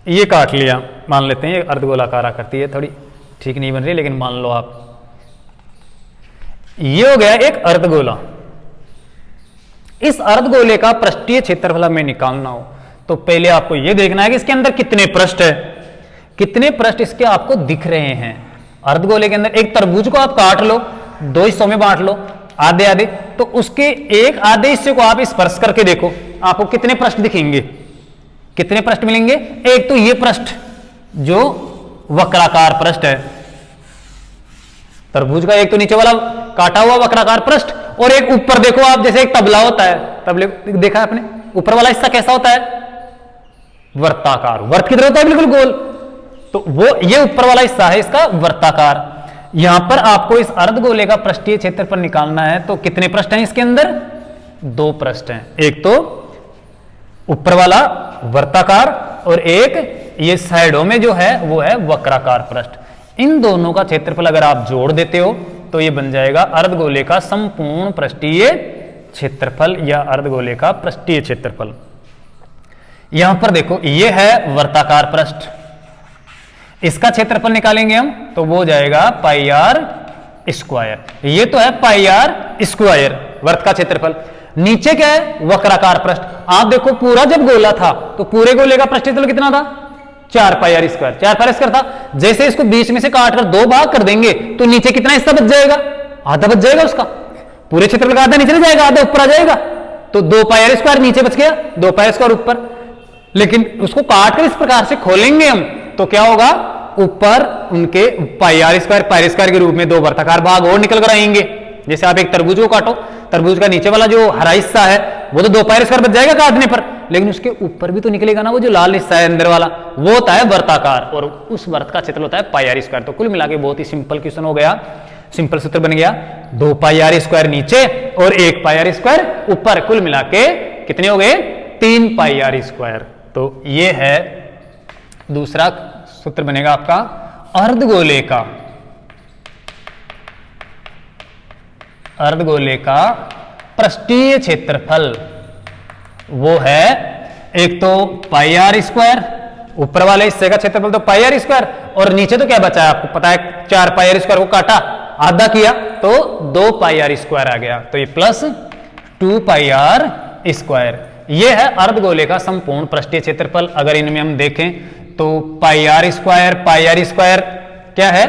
ये काट लिया, मान लेते हैं ये अर्धगोलाकार आकृति है, थोड़ी ठीक नहीं बन रही लेकिन मान लो आप, ये हो गया एक अर्धगोला। इस अर्धगोले का पृष्ठीय क्षेत्रफल हमें निकालना हो तो पहले आपको यह देखना है कि इसके अंदर कितने पृष्ठ है, कितने पृष्ठ इसके आपको दिख रहे हैं। अर्धगोले के अंदर एक तरबूज को आप काट लो, दो हिस्सों में बांट लो, आधे आधे, तो उसके एक आधे हिस्से को आप स्पर्श करके देखो, आपको कितने पृष्ठ दिखेंगे, कितने पृष्ठ मिलेंगे। एक तो ये पृष्ठ जो वक्राकार पृष्ठ है तरबूज का, एक तो नीचे वाला काटा हुआ वक्राकार पृष्ठ, और एक ऊपर देखो आप, जैसे एक तबला होता है, तबले देखा है आपने, ऊपर वाला हिस्सा कैसा होता है, वर्ताकार, वर्त की तरह होता है बिल्कुल गोल, तो वो ये ऊपर वाला हिस्सा है इसका वर्ताकार। यहां पर आपको इस अर्धगोले का पृष्ठीय क्षेत्रफल निकालना है तो कितने पृष्ठ हैं इसके अंदर, दो पृष्ठ हैं, एक तो ऊपर वाला वर्ताकार और एक ये साइडों में जो है वो है वक्राकार पृष्ठ। इन दोनों का क्षेत्रफल अगर आप जोड़ देते हो तो ये बन जाएगा अर्धगोले का संपूर्ण पृष्ठीय क्षेत्रफल या अर्धगोले का पृष्ठीय क्षेत्रफल। यहां पर देखो ये है वर्ताकार पृष्ठ, इसका क्षेत्रफल निकालेंगे हम तो वो हो जाएगा पाई आर स्क्वायर। ये तो है पाई आर स्क्वायर वर्त का क्षेत्रफल। नीचे क्या है, वक्राकार पृष्ठ। आप देखो पूरा जब गोला था तो पूरे गोले का पृष्ठफल कितना था, 4 pi R square, 4 pi R square था। जैसे इसको बीच में से काटकर दो भाग कर देंगे तो नीचे कितना हिस्सा बच जाएगा, आधा बच जाएगा उसका, पूरे क्षेत्रफल का आधा नीचे नहीं जाएगा, आधा ऊपर आ जाएगा, तो 2 पाई आर स्क्वायर नीचे बच गया, 2 पाई आर स्क्वायर ऊपर। लेकिन उसको काटकर इस प्रकार से खोलेंगे हम तो क्या होगा, ऊपर उनके पाई आर स्क्वायर के रूप में 2 वर्ताकार भाग और निकल कर आएंगे। जैसे आप एक तरबूज को काटो, तरबूज का नीचे वाला जो हरा हिस्सा है वो तो 2 पाई आर स्क्वायर बच जाएगा काटने पर, लेकिन उसके ऊपर भी तो निकलेगा ना वो जो लाल हिस्सा है अंदर वाला, वो होता है वर्ताकार, और उस वर्त का क्षेत्रफल होता है पाई आर स्क्वायर। तो कुल मिला के बहुत ही सिंपल क्वेश्चन हो गया, सिंपल सूत्र बन गया, 2 पाई आर स्क्वायर नीचे और 1 पाई आर स्क्वायर ऊपर, कुल मिला के कितने हो गए, 3 पाई आर स्क्वायर। तो ये है दूसरा सूत्र बनेगा आपका अर्धगोले का, अर्धगोले का पृष्ठीय क्षेत्रफल वो है एक तो पाई आर स्क्वायर, ऊपर वाले हिस्से का क्षेत्रफल तो पाई आर स्क्वायर, और नीचे तो क्या बचा है आपको पता है, 4 पाई आर स्क्वायर को काटा आधा किया तो 2 पाई आर स्क्वायर आ गया, तो ये प्लस 2 पाई आर स्क्वायर। ये है अर्धगोले का संपूर्ण पृष्ठीय क्षेत्रफल। अगर इनमें हम देखें तो पाई आर स्क्वायर क्या है,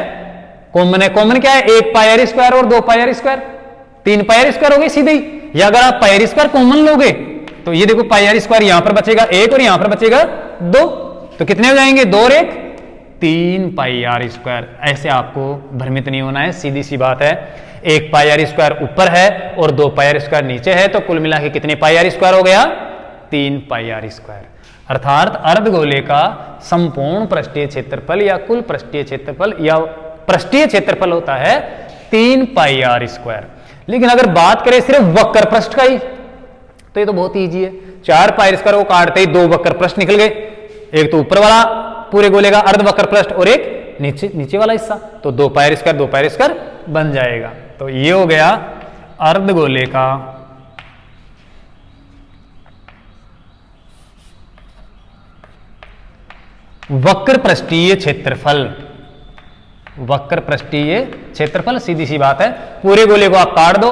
कॉमन है, कॉमन क्या है, 1 पाई आर स्क्वायर और 2 pi R square, 3 pi R square हो गए सीधे ही। या अगर आप पाई आर स्क्वायर कॉमन लोगे तो ये देखो पाई आर स्क्वायर यहां पर बचेगा 1 और यहां पर बचेगा 2, तो कितने हो जाएंगे, 2 और 1 3 पाई आर स्क्वायर। ऐसे आपको भ्रमित नहीं होना है, सीधी सी बात है, 1 पाई आर स्क्वायर ऊपर है और 2 पाई आर स्क्वायर नीचे है, तो कुल मिला के कितने पाई आर स्क्वायर हो गया, 3 पाई आर स्क्वायर। अर्थात अर्धगोले का संपूर्ण पृष्ठीय क्षेत्रफल या कुल पृष्ठीय क्षेत्रफल या पृष्ठीय क्षेत्रफल होता है 3 पाई आर स्क्वायर। लेकिन अगर बात करें सिर्फ वक्र पृष्ठ का ही तो ये तो बहुत ईजी है, 4 पाई आर स्क्वायर को काटते ही 2 वक्र पृष्ठ निकल गए, एक तो ऊपर वाला पूरे गोले का अर्ध वक्र पृष्ठ और एक नीचे वाला हिस्सा, तो 2 पाई आर स्क्वायर बन जाएगा। तो ये हो गया अर्धगोले का वक्र पृष्ठीय क्षेत्रफल। वक्र पृष्ठीय क्षेत्रफल सीधी सी बात है, पूरे गोले को आप काट दो,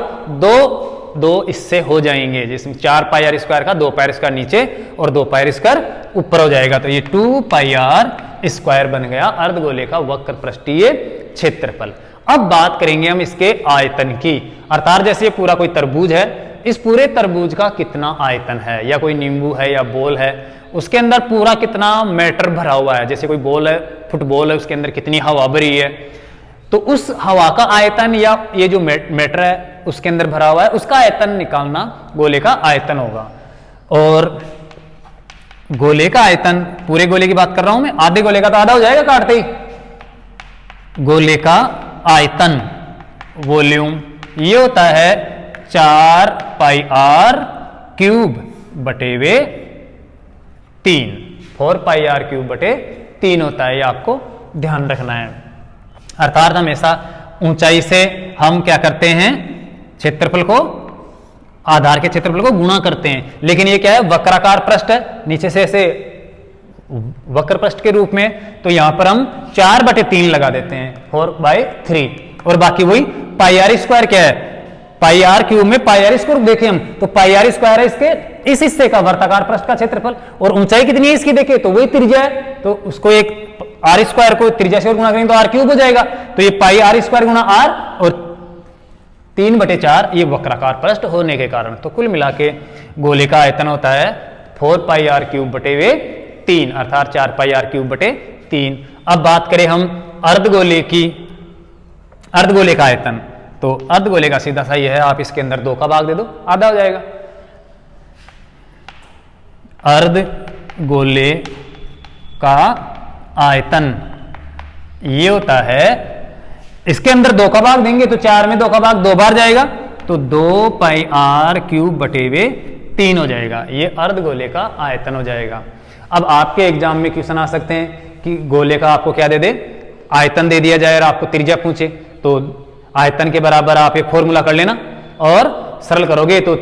दो इससे हो जाएंगे, जिसमें 4 पाई आर स्क्वायर का 2 पाई आर स्क्वायर नीचे और 2 पाई आर स्क्वायर ऊपर हो जाएगा, तो ये 2 पाई आर स्क्वायर बन गया अर्धगोले का वक्र पृष्ठीय क्षेत्रफल। अब बात करेंगे हम इसके आयतन की, अर्थात जैसे ये पूरा कोई तरबूज है, इस पूरे तरबूज का कितना आयतन है, या कोई नींबू है या बॉल है, उसके अंदर पूरा कितना मैटर भरा हुआ है, जैसे कोई बॉल है, फुटबॉल है, उसके अंदर कितनी हवा भरी है, तो उस हवा का आयतन या ये जो मैटर है उसके अंदर भरा हुआ है उसका आयतन निकालना गोले का आयतन होगा। और गोले का आयतन, पूरे गोले की बात कर रहा हूं मैं, आधे गोले का तो आधा हो जाएगा काटते ही, गोले का आयतन वॉल्यूम ये होता है 4 पाई आर क्यूब बटे वे 3, 4 पाई आर क्यूब बटे 3 होता है, ये आपको ध्यान रखना है। अर्थात हमेशा ऊंचाई से हम क्या करते हैं, क्षेत्रफल को, आधार के क्षेत्रफल को गुणा करते हैं, लेकिन ये क्या है, वक्राकार पृष्ठ है, नीचे से ऐसे वक्र पृष्ठ के रूप में, तो यहां पर हम 4/3 लगा देते हैं, 4/3, और बाकी वही पाई आर स्क्वायर क्या है, पाई आर क्यूब में पाई आर स्क्वायर देखें हम तो पाई आर स्क्वायर है इसके इस हिस्से का वर्ताकार पृष्ठ का क्षेत्रफल, और ऊंचाई कितनी है इसकी देखें तो वही त्रिज्या है, तो उसको एक आर स्क्वायर को त्रिज्या से और गुणा करेंगे तो आर क्यूब हो जाएगा, तो ये पाई आर स्क्वायर गुणा आर और 3/4 ये वक्राकार पृष्ठ होने के कारण, तो कुल मिला के गोले का आयतन होता है 4πr³/3 अर्थात 4πr³/3। अब बात करें हम अर्धगोले का आयतन, तो अर्धगोले का सीधा सा ये है, आप इसके अंदर 2 का भाग दे दो, आधा हो जाएगा। अर्धगोले का आयतन ये होता है, इसके अंदर 2 का भाग देंगे तो 4 में 2 का भाग 2 बार जाएगा, तो 2πr³/3 हो जाएगा, ये अर्धगोले का आयतन हो जाएगा। अब आपके एग्जाम में क्वेश्चन आ सकते हैं कि गोले का आपको क्या दे दे, आयतन दे दिया जाए और आपको त्रिज्या पूछे, तो आयतन के बराबर आप एक फॉर्मूला कर लेना और सरल करोगे तो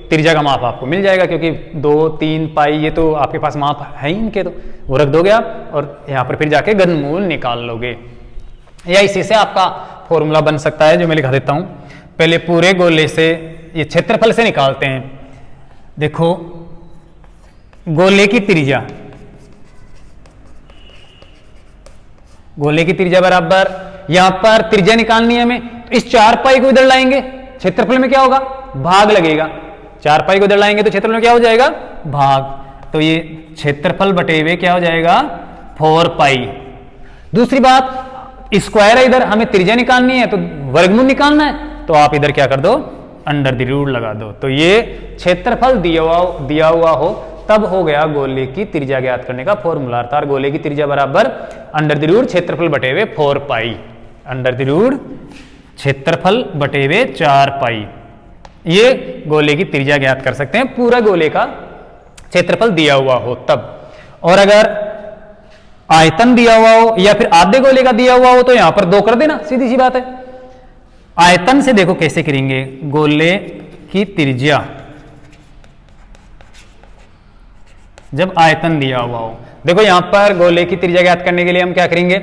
त्रिज्या का माप आपको मिल जाएगा, क्योंकि 2, 3 पाई ये तो आपके पास माप है ही इनके, तो वो रख दोगे आप और यहाँ पर फिर जाके घनमूल निकाल लोगे, या इसी से आपका फॉर्मूला बन सकता है जो मैं लिखा देता हूं। पहले पूरे गोले से ये क्षेत्रफल से निकालते हैं। देखो गोले की त्रिज्या, गोले की त्रिज्या बराबर, यहां पर त्रिज्या निकालनी है हमें, तो इस 4 पाई को इधर लाएंगे, क्षेत्रफल में क्या होगा, भाग लगेगा, 4 पाई को इधर लाएंगे तो क्षेत्रफल में क्या हो जाएगा, भाग, तो ये क्षेत्रफल बटे हुए क्या हो जाएगा 4 पाई। दूसरी बात स्क्वायर है, इधर हमें त्रिज्या निकालनी है तो वर्गमूल निकालना है, तो आप इधर क्या कर दो √√ लगा दो, तो ये क्षेत्रफल दिया हुआ हो तब हो गया गोले की त्रिज्या ज्ञात करने का फॉर्मूला, अर्थात गोले की त्रिज्या बराबर √√ क्षेत्रफल बटे हुए 4 पाई, √√ क्षेत्रफल बटे हुए 4 पाई, ये गोले की त्रिज्या ज्ञात कर सकते हैं पूरा गोले का क्षेत्रफल दिया हुआ हो तब। और अगर आयतन दिया हुआ हो या फिर आधे गोले का दिया हुआ हो तो यहां पर 2 कर देना, सीधी सी बात है। आयतन से देखो कैसे करेंगे, गोले की त्रिज्या जब आयतन दिया हुआ हो, देखो यहां पर गोले की त्रिज्या ज्ञात करने के लिए हम क्या करेंगे,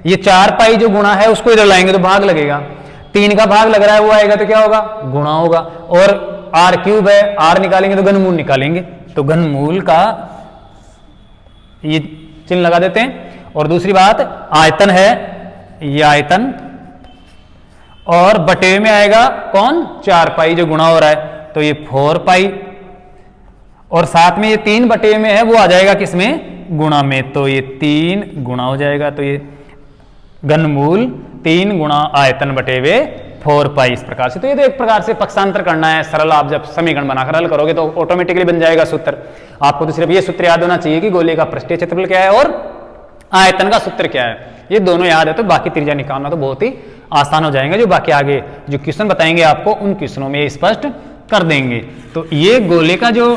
ये 4 पाई जो गुणा है उसको इधर लाएंगे तो भाग लगेगा, 3 का भाग लग रहा है वो आएगा तो क्या होगा, गुणा होगा, और r³ है, r निकालेंगे तो घनमूल निकालेंगे, तो घनमूल का ये चिन्ह लगा देते हैं। और दूसरी बात आयतन है, ये आयतन, और बटे में आएगा कौन, 4 पाई जो गुणा हो रहा है, तो ये 4 पाई, और साथ में ये 3 बटे में है वो आ जाएगा किसमें, गुणा में, तो ये 3 गुणा हो जाएगा, तो ये घनमूल 3 गुणा आयतन बटे हुए 4 पाई, इस प्रकार से। तो ये तो एक प्रकार से पक्षांतर करना है, सरल आप जब समीकरण बनाकर हल करोगे तो ऑटोमेटिकली बन जाएगा सूत्र। आपको तो सिर्फ ये सूत्र याद होना चाहिए कि गोले का पृष्ठीय क्षेत्रफल क्या है और आयतन का सूत्र क्या है, ये दोनों याद है तो बाकी त्रिज्या निकालना तो बहुत ही आसान हो जाएगा, जो बाकी आगे जो क्वेश्चन बताएंगे आपको उन क्वेश्चनों में स्पष्ट कर देंगे। तो ये गोले का जो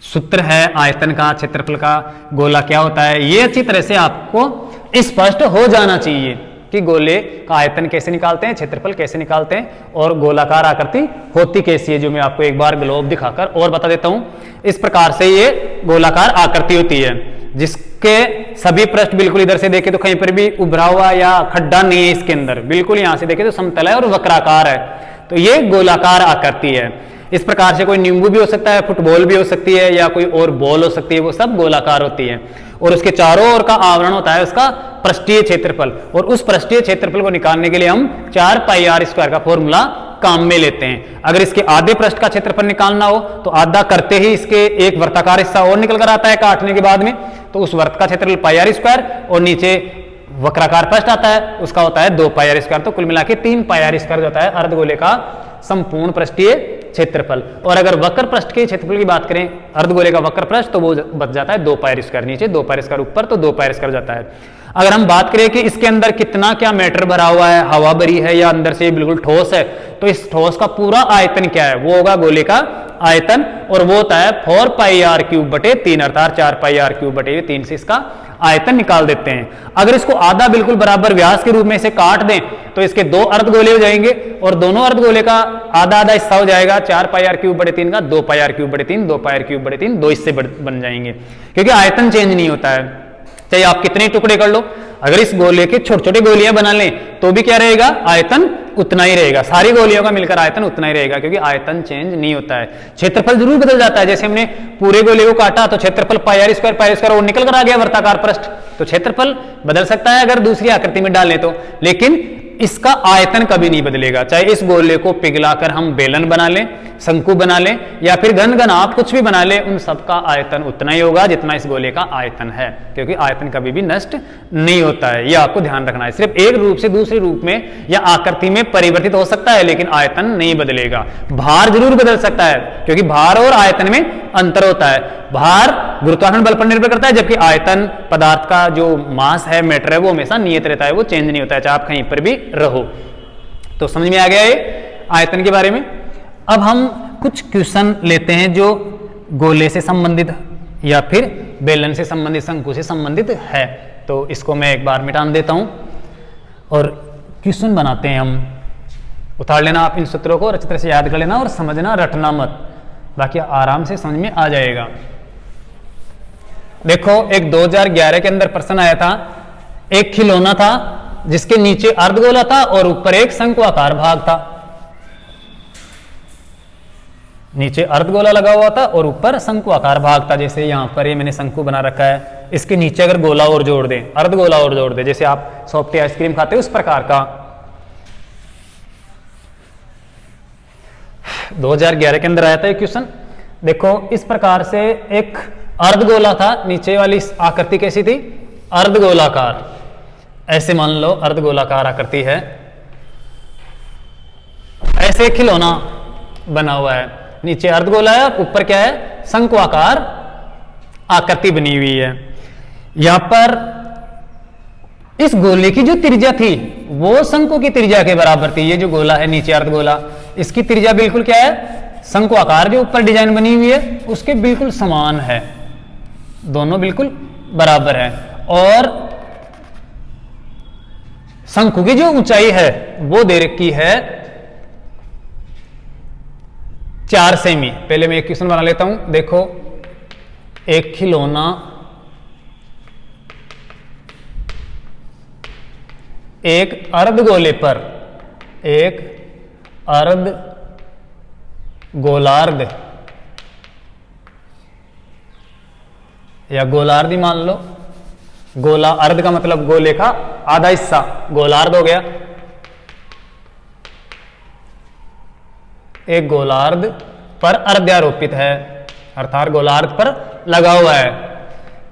सूत्र है आयतन का, क्षेत्रफल का, गोला क्या होता है, ये अच्छी तरह से आपको स्पष्ट हो जाना चाहिए कि गोले का आयतन कैसे निकालते हैं, क्षेत्रफल कैसे निकालते हैं, और गोलाकार आकृति होती कैसी है, जो मैं आपको एक बार ग्लोब दिखाकर और बता देता हूं। इस प्रकार से ये गोलाकार आकृति होती है, जिसके सभी पृष्ठ बिल्कुल इधर से देखे तो कहीं पर भी उभरा हुआ या खड्डा नहीं है इसके अंदर, बिल्कुल यहां से देखे तो समतल है और वक्राकार है, तो ये गोलाकार आकृति है। इस प्रकार से कोई नींबू भी हो सकता है, फुटबॉल भी हो सकती है, या कोई और बॉल हो सकती है, वो सब गोलाकार होती है, और उसके चारों ओर का आवरण होता है उसका पृष्ठीय क्षेत्रफल, और उस पृष्ठीय क्षेत्रफल को निकालने के लिए हम 4πr² का फॉर्मूला काम में लेते हैं। अगर इसके आधे पृष्ठ का क्षेत्रफल निकालना हो तो आधा करते ही इसके एक वर्ताकार हिस्सा और निकल कर आता है काटने के बाद में, तो उस वर्त का क्षेत्रफल πr², और नीचे वक्राकार पृष्ठ आता है उसका होता है 2πr², तो कुल मिला के 3πr² होता है अर्धगोले का संपूर्ण पृष्ठीय क्षेत्रफल। और अगर वक्र पृष्ठ के क्षेत्रफल की बात करें अर्धगोले का वक्र पृष्ठ, तो वो बच जाता है 2πr², नीचे 2πr² ऊपर तो 2πr² जाता है। अगर हम बात करें कि इसके अंदर कितना क्या मैटर भरा हुआ है, हवा भरी है या अंदर से बिल्कुल ठोस है, तो इस ठोस का पूरा आयतन क्या है, वो होगा गोले का आयतन, और वो होता है 4πr³ बटे 3 अर्थात 4πr³ बटे 3 से इसका आयतन निकाल देते हैं। अगर इसको आधा बिल्कुल बराबर व्यास के रूप में इसे काट दें तो इसके दो अर्धगोले हो जाएंगे और दोनों अर्धगोले का आधा आधा हिस्सा हो जाएगा 4πr³/3 का 2πr³/3 2πr³/3 दो हिस्से बन जाएंगे, क्योंकि आयतन चेंज नहीं होता है चाहे आप कितने टुकड़े कर लो। अगर इस गोले के छोटे छोटे गोलियां बना लें तो भी क्या रहेगा, आयतन उतना ही रहेगा, सारी गोलियों का मिलकर आयतन उतना ही रहेगा, क्योंकि आयतन चेंज नहीं होता है। क्षेत्रफल जरूर बदल जाता है, जैसे हमने पूरे गोले को काटा तो क्षेत्रफल πr² और निकल कर आ गया वर्ताकार पृष्ठ, तो क्षेत्रफल बदल सकता है अगर दूसरी आकृति में डालें तो, लेकिन इसका आयतन कभी नहीं बदलेगा। चाहे इस गोले को पिघलाकर हम बेलन बना लें, शंकु बना लें या फिर घन आप कुछ भी बना लें, उन सबका आयतन उतना ही होगा जितना इस गोले का आयतन है, क्योंकि आयतन कभी भी नष्ट नहीं होता है। यह आपको ध्यान रखना है। सिर्फ एक रूप से दूसरे रूप में या आकृति में परिवर्तित हो सकता है लेकिन आयतन नहीं बदलेगा। भार जरूर बदल सकता है, क्योंकि भार और आयतन में अंतर होता है। भार गुरुत्वाकर्षण बल पर निर्भर करता है, जबकि आयतन पदार्थ का जो मास है, मैटर है, वो हमेशा नियत रहता है, वो चेंज नहीं होता है चाहे आप कहीं पर भी रहो। तो समझ में आ गया ये आयतन के बारे में। अब हम कुछ क्वेश्चन लेते हैं जो गोले से संबंधित या फिर बेलन से संबंधित, शंकु से संबंधित है। तो इसको मैं एक बार मिटा देता हूं और क्वेश्चन बनाते हैं हम। उतार लेना आप इन सूत्रों को और अच्छी तरह से याद कर लेना और समझना, रटना मत, बाकी आराम से समझ में आ जाएगा। देखो एक 2011 के अंदर प्रश्न आया था, एक खिलौना था जिसके नीचे अर्धगोला था और ऊपर एक शंक्वाकार भाग था। नीचे अर्धगोला लगा हुआ था और ऊपर शंक्वाकार भाग था, जैसे यहां पर ये मैंने शंकु बना रखा है, इसके नीचे अगर गोला और जोड़ दें, अर्धगोला और जोड़ दें, जैसे आप सॉफ्टी आइसक्रीम खाते हैं उस प्रकार का। 2011 के अंदर आया था ये क्वेश्चन। देखो इस प्रकार से एक अर्धगोला था, नीचे वाली आकृति कैसी थी, अर्धगोलाकार। ऐसे मान लो अर्धगोलाकार आकृति है, ऐसे खिलौना बना हुआ है, नीचे अर्धगोला है, ऊपर क्या है, शंक्वाकार आकृति बनी हुई है। यहां पर इस गोले की जो त्रिज्या थी वो शंकु की त्रिज्या के बराबर थी। ये जो गोला है नीचे अर्धगोला, इसकी त्रिज्या बिल्कुल क्या है, शंक्वाकार जो ऊपर डिजाइन बनी हुई है उसके बिल्कुल समान है, दोनों बिल्कुल बराबर है। और शंकु की जो ऊंचाई है वो दे रखी है 4 सेमी। पहले मैं एक क्वेश्चन बना लेता हूं। देखो एक खिलौना एक अर्धगोले पर, एक अर्ध गोलार्ध या गोलार्ध ही मान लो, गोला अर्ध का मतलब गोले का आधा हिस्सा, गोलार्ध हो गया। एक गोलार्ध पर अर्ध्यारोपित है, अर्थात गोलार्ध पर लगा हुआ है।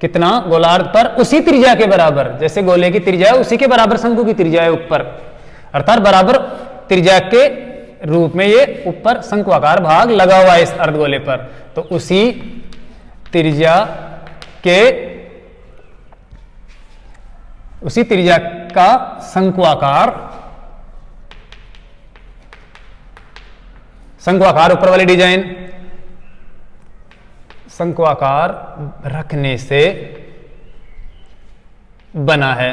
कितना, गोलार्ध पर उसी त्रिज्या के बराबर, जैसे गोले की त्रिज्या है उसी के बराबर शंकु की त्रिज्या है ऊपर, अर्थात बराबर त्रिज्या के रूप में ये ऊपर शंक्वाकार भाग लगा हुआ है इस अर्धगोले पर। तो उसी त्रिज्या के, उसी त्रिज्या का शंक्वाकार, शंक्वाकार ऊपर वाली डिजाइन, शंक्वाकार रखने से बना है।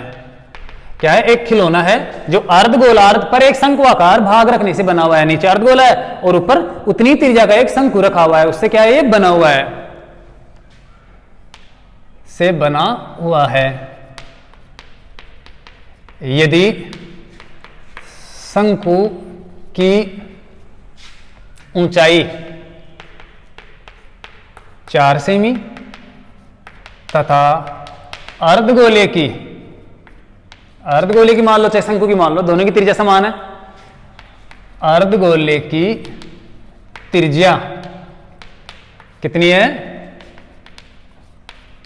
क्या है, एक खिलौना है जो अर्धगोलार्ध पर एक शंक्वाकार भाग रखने से बना हुआ है। नीचे अर्धगोला है और ऊपर उतनी त्रिज्या का एक शंकु रखा हुआ है, उससे क्या है, ये बना हुआ है, से बना हुआ है। यदि शंकु की ऊंचाई 4 सेमी तथा अर्धगोले की मान लो चाहे शंकु की मान लो, दोनों की त्रिज्या समान है। अर्धगोले की त्रिज्या कितनी है,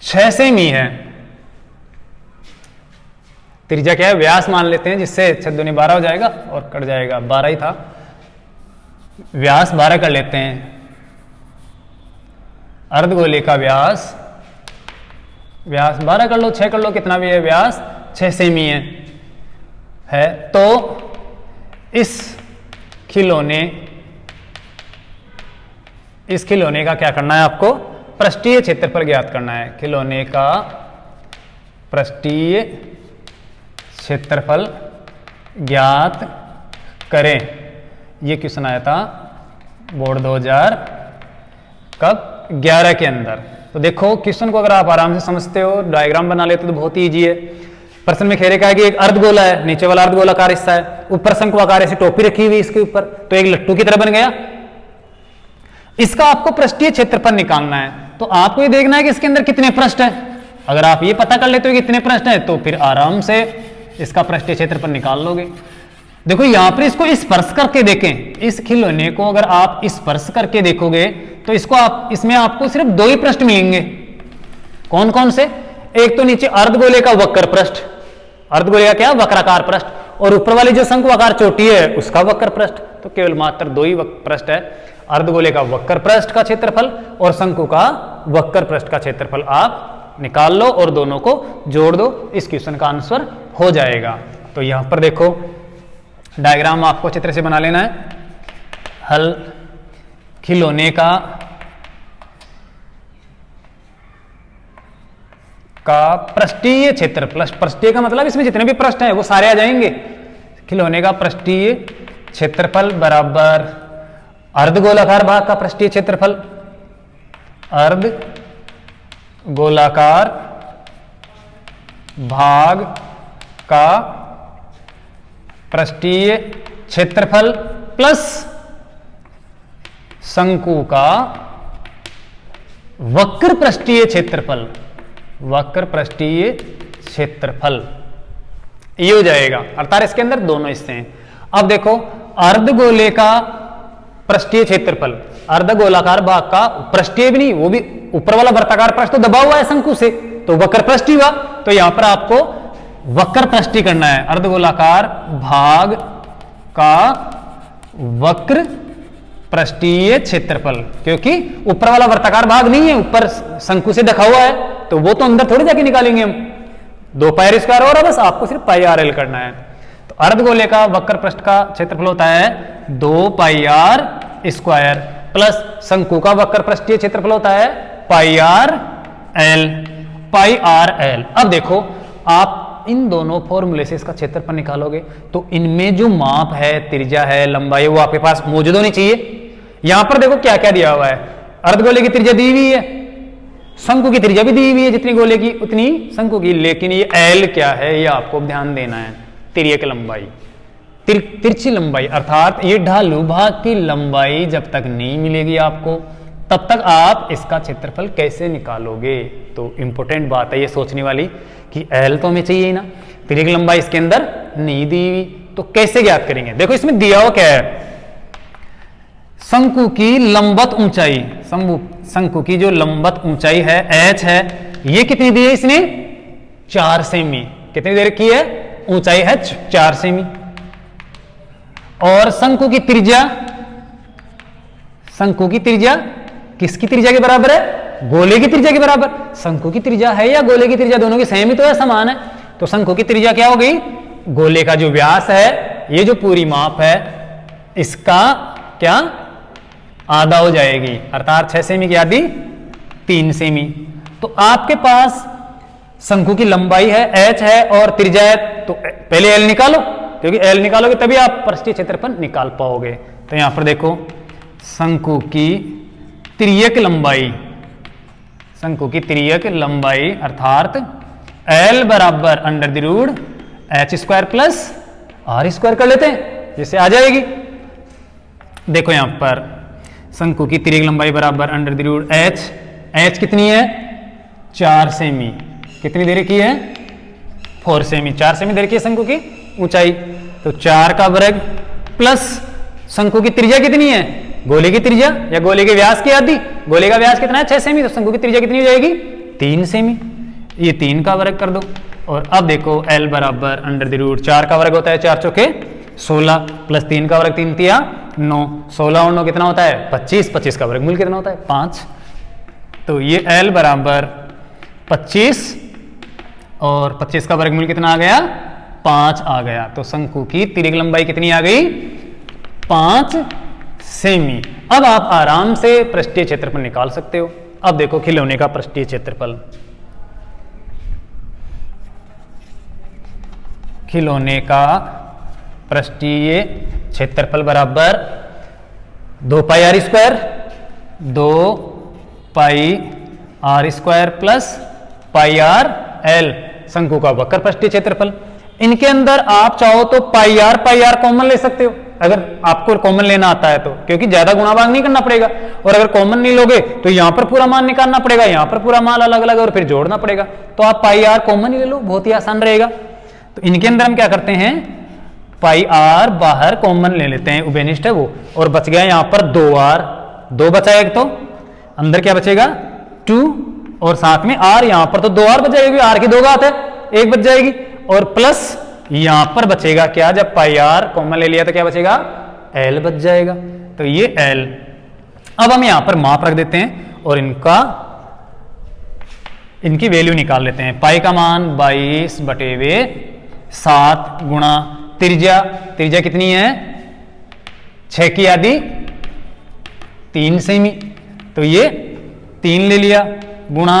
6 सेमी है। त्रिज्या क्या है, व्यास मान लेते हैं, जिससे 6 दूनी 12 हो जाएगा और कट जाएगा, 12 ही था, व्यास 12 कर लेते हैं। अर्धगोले का व्यास 12 कर लो, 6 कर लो, कितना भी है, व्यास 6 सेमी है। तो इस खिलौने का क्या करना है आपको, पृष्ठीय क्षेत्रफल ज्ञात करना है। खिलौने का पृष्ठीय क्षेत्रफल ज्ञात करें। ये क्वेश्चन आया था बोर्ड 2011 के अंदर। तो देखो क्वेश्चन को अगर आप आराम से समझते हो, डायग्राम बना लेते हो तो बहुत ही ईजी है। प्रश्न में कह रखा है कि एक अर्धगोला है, नीचे वाला अर्धगोलाकार हिस्सा है, ऊपर शंक्वाकार ऐसी टोपी रखी हुई इसके ऊपर, तो एक लट्टू की तरह बन गया। इसका आपको पृष्ठीय क्षेत्रफल निकालना है, तो आपको ये देखना है कि इसके अंदर कितने पृष्ठ है। अगर आप ये पता कर लेते हो कि कितने पृष्ठ है, तो फिर आराम से इसका पृष्ठीय क्षेत्रफल निकाल लोगे। देखो यहां पर इसको स्पर्श करके देखें, इस खिलौने को अगर आप स्पर्श करके देखोगे तो इसमें आपको सिर्फ दो ही पृष्ठ मिलेंगे। कौन कौन से? एक तो नीचे अर्धगोले का वक्र पृष्ठ, अर्धगोले का क्या? वक्राकार पृष्ठ, और ऊपर वाली जो शंक्वाकार चोटी है उसका वक्र पृष्ठ। तो केवल मात्र दो ही पृष्ठ है, अर्धगोले का वक्र पृष्ठ का क्षेत्रफल और शंकु का वक्र पृष्ठ का क्षेत्रफल आप निकाल लो और दोनों को जोड़ दो, इस क्वेश्चन का आंसर हो जाएगा। तो यहां पर देखो डायग्राम आपको चित्र से बना लेना है। हल खिलौने का पृष्ठीय क्षेत्रफल, पृष्ठीय का मतलब इसमें जितने भी पृष्ठ हैं वो सारे आ जाएंगे। खिलौने का पृष्ठीय क्षेत्रफल बराबर अर्धगोलाकार भाग का पृष्ठीय क्षेत्रफल, अर्धगोलाकार भाग का पृष्ठीय क्षेत्रफल प्लस शंकु का वक्र पृष्ठीय क्षेत्रफल, वक्र पृष्ठीय क्षेत्रफल, ये हो जाएगा। अर्थात इसके अंदर दोनों हिस्से हैं। अब देखो अर्धगोले का पृष्ठीय क्षेत्रफल, अर्धगोलाकार भाग का पृष्ठीय भी नहीं, वो भी ऊपर वाला वर्ताकार पृष्ठ तो दबा हुआ है शंकु से, तो वक्र पृष्ठ हुआ। तो यहां पर आपको वक्र पृष्ठीय करना है, अर्धगोलाकार भाग का वक्र पृष्ठीय क्षेत्रफल, क्योंकि ऊपर वाला वर्ताकार भाग नहीं है, ऊपर शंकु से ढका हुआ है, तो वो तो अंदर थोड़ी जाके निकालेंगे हम। 2 पाई स्क्वायर और बस आपको सिर्फ पाई आर एल करना है। तो अर्धगोले का वक्र पृष्ठ का क्षेत्रफल होता है 2 पाई आर स्क्वायर प्लस शंकु का वक्र पृष्ठीय क्षेत्रफल होता है पाई आर एल, पाई आर एल। अब देखो आप इन दोनों फॉर्मूले से इसका क्षेत्रफल निकालोगे तो इनमें जो माप है, त्रिज्या है, लंबाई, वो आपके पास मौजूद होनी चाहिए। यहां पर देखो क्या क्या दिया हुआ है, अर्धगोले की त्रिज्या दी हुई है, शंकु की त्रिज्या भी दी हुई है, जितनी गोले की उतनी शंकु की, लेकिन ये एल क्या है ये आपको ध्यान देना है। तिर्यक लंबाई, तिरछी लंबाई, अर्थात ये ढालू भाग की लंबाई जब तक नहीं मिलेगी आपको तब तक आप इसका क्षेत्रफल कैसे निकालोगे। तो इंपॉर्टेंट बात है ये सोचने वाली कि एल तो हमें चाहिए ही ना, तिर्यक लंबाई इसके अंदर नहीं दी हुई, तो कैसे ज्ञात करेंगे। देखो इसमें दिया हुआ क्या है, शंकु की लंबवत ऊंचाई, शंकु की जो लंबवत ऊंचाई है h है, ये कितनी दी है इसने 4 सेमी, कितनी देर की है, ऊंचाई है 4 सेमी। और शंकु की त्रिज्या, शंकु की त्रिज्या किसकी त्रिज्या के बराबर है, गोले की त्रिज्या के बराबर। शंकु की त्रिज्या है या गोले की त्रिज्या, दोनों की सेम ही तो है, समान है। तो शंकु की त्रिज्या क्या हो गई, गोले का जो व्यास है, ये जो पूरी माप है इसका क्या आधा हो जाएगी, अर्थात 6 सेमी की आधी 3 सेमी। तो आपके पास शंकु की लंबाई है h है और त्रिज्या है, तो पहले l निकालो, क्योंकि l निकालोगे तभी आप पृष्ठीय क्षेत्रफल निकाल पाओगे। तो यहां पर देखो शंकु की तिर्यक लंबाई, शंकु की तिर्यक लंबाई अर्थात l बराबर under the root h square plus r square कर लेते हैं, जिससे आ जाएगी। देखो यहां पर शंकु की तिर्यक लंबाई बराबर अंडर द रूट h कितनी है 4 सेमी, कितनी देर की है 4 सेमी, 4 सेमी देर की है शंकु की ऊंचाई। तो 4 का वर्ग प्लस शंकु की त्रिज्या कितनी है, गोले की त्रिज्या या गोले के व्यास की आधी, गोले का व्यास कितना है 6 सेमी, तो शंकु की त्रिज्या कितनी हो जाएगी 3 सेमी, ये 3 का वर्ग कर दो। और अब देखो l बराबर अंडर द रूट 4 का वर्ग होता है 4 चौके 16 प्लस 3 का वर्ग 3 तिया 9, 16 और 9 कितना होता है 25, 25 का वर्गमूल कितना होता है 5। तो ये l बराबर 25 और 25 का वर्गमूल कितना आ गया 5 आ गया। तो शंकु की तिर्यक लंबाई कितनी आ गई 5 सेमी। अब आप आराम से पृष्ठीय क्षेत्रफल निकाल सकते हो। अब देखो खिलौने का पृष्ठीय क्षेत्रफल, खिलौने का पृष्ठीय क्षेत्रफल बराबर 2 pi R square, 2 pi R square plus pi R L, शंकु का वक्र पृष्ठीय क्षेत्रफल। इनके अंदर आप चाहो तो पाई आर कॉमन ले सकते हो, अगर आपको कॉमन लेना आता है तो, क्योंकि ज्यादा गुणा भाग नहीं करना पड़ेगा। और अगर कॉमन नहीं लोगे तो यहां पर पूरा मान निकालना पड़ेगा, यहां पर पूरा मान अलग अलग और फिर जोड़ना पड़ेगा। तो आप पाई आर कॉमन ही ले लो, बहुत ही आसान रहेगा। तो इनके अंदर हम क्या करते हैं, पाई आर बाहर कॉमन ले लेते हैं, उभयनिष्ठ है वो, और बच गया यहां पर 2r, 2 बचा एक, तो अंदर क्या बचेगा 2, और साथ में r, यहां पर तो 2r बच जाएगी, r की 2 घात है, 1 बच जाएगी, और प्लस यहां पर बचेगा क्या, जब पाई आर कॉमन ले लिया तो क्या बचेगा, l बच जाएगा। तो ये l, अब हम यहां पर माप रख देते हैं और इनकी वैल्यू निकाल लेते हैं। पाई का मान 22/7 गुणा त्रिज्या कितनी है, 6 की आधी 3 सेमी, तो ये 3 ले लिया, गुणा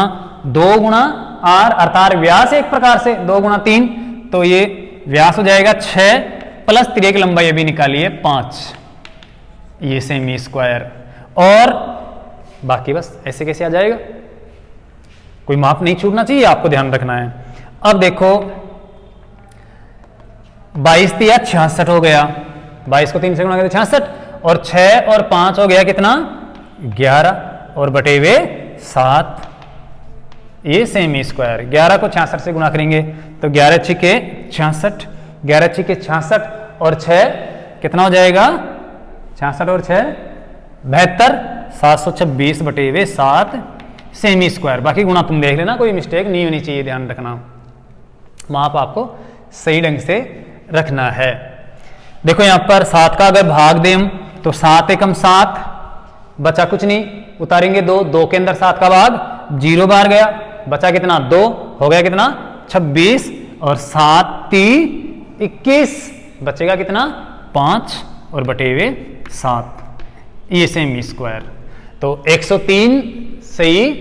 2 गुणा r, अर्थात व्यास एक प्रकार से 2 गुणा 3, तो ये व्यास हो जाएगा 6 प्लस त्रिज्या की लंबाई अभी निकालिए 5, ये सेमी स्क्वायर, और बाकी बस ऐसे कैसे आ जाएगा, कोई माप नहीं छूटना चाहिए, आपको ध्यान रखना है। अब देखो 22 तिया 66 हो गया, 22 को 3 से गुणा करके 66, और 6 और 5 हो गया कितना 11, और बटेवे 7, ये सेमी स्क्वायर। 11 को 66 से गुणा करेंगे तो 11 छिके 66, 11 छिके 66, और 6 कितना हो जाएगा, 66 और 6 72, 726/7 सेमी स्क्वायर। बाकी गुणा तुम देख लेना, कोई मिस्टेक नहीं होनी चाहिए, ध्यान रखना, माप आपको सही ढंग से रखना है। देखो यहां पर 7 का अगर भाग दें तो 7 एकम 7, बचा कुछ नहीं, उतारेंगे 2, 2 के अंदर 7 का भाग 0 बार गया, बचा कितना 2, हो गया कितना 26, और 7 3 21, बचेगा कितना 5, और बटेवे 7, ये सेमी स्क्वायर। तो 103 सही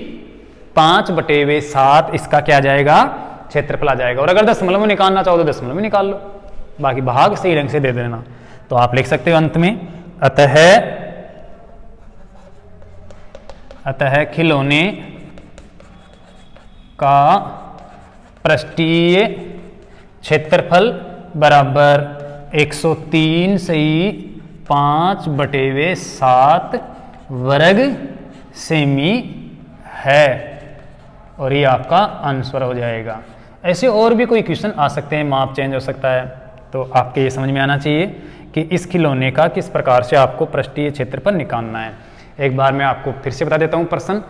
5/7 इसका क्या जाएगा, क्षेत्रफल आ जाएगा। और अगर दशमलव में निकालना चाहो तो दशमलव में निकाल लो, बाकी भाग सही ढंग से दे देना। तो आप लिख सकते हो अंत में, अतः खिलौने का पृष्ठीय क्षेत्रफल बराबर 103 सही 5/7 वर्ग सेमी है, और ये आपका आंसर हो जाएगा। ऐसे और भी कोई क्वेश्चन आ सकते हैं, माप चेंज हो सकता है, तो आपके ये समझ में आना चाहिए कि इस खिलौने का किस प्रकार से आपको पृष्ठीय क्षेत्रफल निकालना है। एक बार मैं आपको फिर से बता देता हूँ, प्रश्न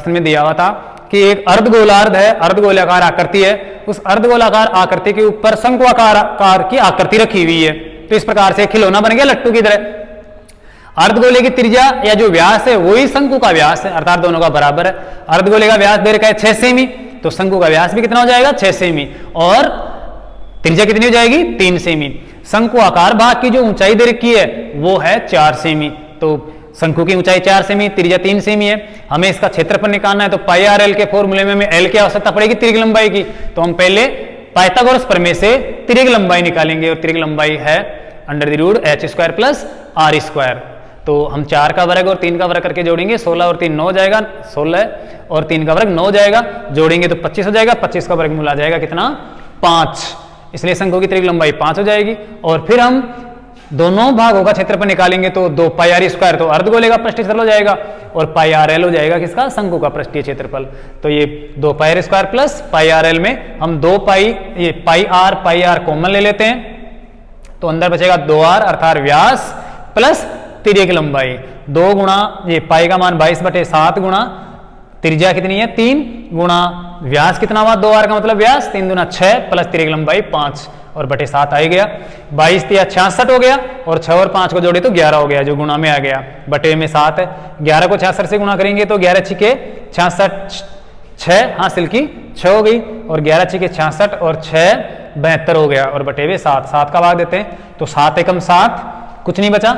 में दिया हुआ था कि एक अर्धगोलार्ध है, अर्धगोलाकार आकृति है, उस अर्धगोलाकार आकृति के ऊपर शंक्वाकार की आकृति रखी हुई है। तो इस प्रकार से खिलौना बन गया लट्टू की तरह। अर्धगोले की त्रिज्या या जो व्यास है वही शंकु का व्यास है, अर्थात दोनों का बराबर है। अर्धगोले का व्यास दे रखा है 6 सेमी, तो शंकु का व्यास भी कितना हो जाएगा 6 सेमी, और त्रिज्या कितनी हो जाएगी 3 सेमी। शंकु आकार भाग की जो ऊंचाई दे रखी है वो है 4 सेमी, तो शंकु की ऊंचाई 4 सेमी, त्रिज्या 3 सेमी है। हमें इसका क्षेत्रफल निकालना है, तो पाई आर एल के फॉर्मूले में हमें एल की आवश्यकता पड़ेगी त्रिज्या की लंबाई की, तो हम पहले पाइथागोरस प्रमेय से त्रिज्या की लंबाई निकालेंगे, और त्रिज्या की लंबाई है √h² प्लस r²। तो हम 4 का वर्ग और 3 का वर्ग करके जोड़ेंगे, 16 और 3 9 हो जाएगा, 16 और 3 का वर्ग 9 हो जाएगा, जोड़ेंगे तो 25 हो जाएगा, 25 का वर्गमूल आ जाएगा कितना 5, इसलिए शंकु की त्रिज्या लंबाई 5 हो जाएगी। और फिर हम दोनों भागों का क्षेत्रफल निकालेंगे, तो 2 पाई r² तो अर्धगोले का पृष्ठीय क्षेत्रफल हो जाएगा, और पाई आर एल हो जाएगा किसका, शंकु का पृष्ठीय क्षेत्रफल। तो ये 2 पाई r² plus pi R L में हम 2 पाई, ये पाई आर कॉमन ले लेते हैं, तो अंदर बचेगा 2r अर्थात व्यास प्लस त्रिज्या की लंबाई, 2 गुणा ये पाई का मान 22/7 गुणा त्रिज्या कितनी है 3 गुणा व्यास कितना हुआ 2r का मतलब व्यास, 3 दूना 6 प्लस त्रिज्या की लंबाई 5 और बटे 7 आ गया। 22 तिया 66 हो गया, और 6 और 5 को जोड़े तो 11 हो गया, जो गुणा में आ गया, बटे में 7 है। 11 को 66 से गुणा करेंगे तो 11 छिके 66, 6 हासिल की 6 हो गई, और 11 छिके 66 और 6 72 हो गया, और बटे में 7, 7 का भाग देते हैं तो 7 एकम 7, कुछ नहीं बचा,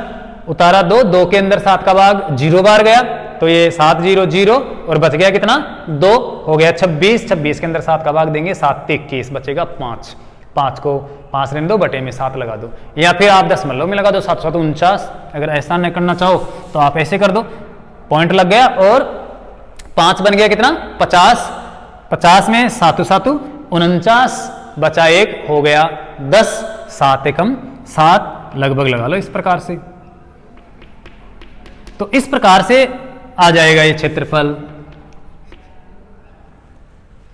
उतारा 2, 2 के अंदर 7 का भाग 0 बार गया, तो ये 7 0 0 और बच गया कितना 2 हो गया 26, 26 के अंदर 7 का भाग देंगे 7 21 बचेगा 5, 5 को 5 रहने दो, बटे में 7 लगा दो, या फिर आप दशमलव में लगा दो, 7 7 49। अगर ऐसा नहीं करना चाहो तो आप ऐसे कर दो, पॉइंट लग गया और 5 बन गया कितना 50, 50 में 7 7 49 बचा 1 हो गया 10, 7 एकम 7 लगभग लगा लो इस प्रकार से। तो इस प्रकार से आ जाएगा ये क्षेत्रफल,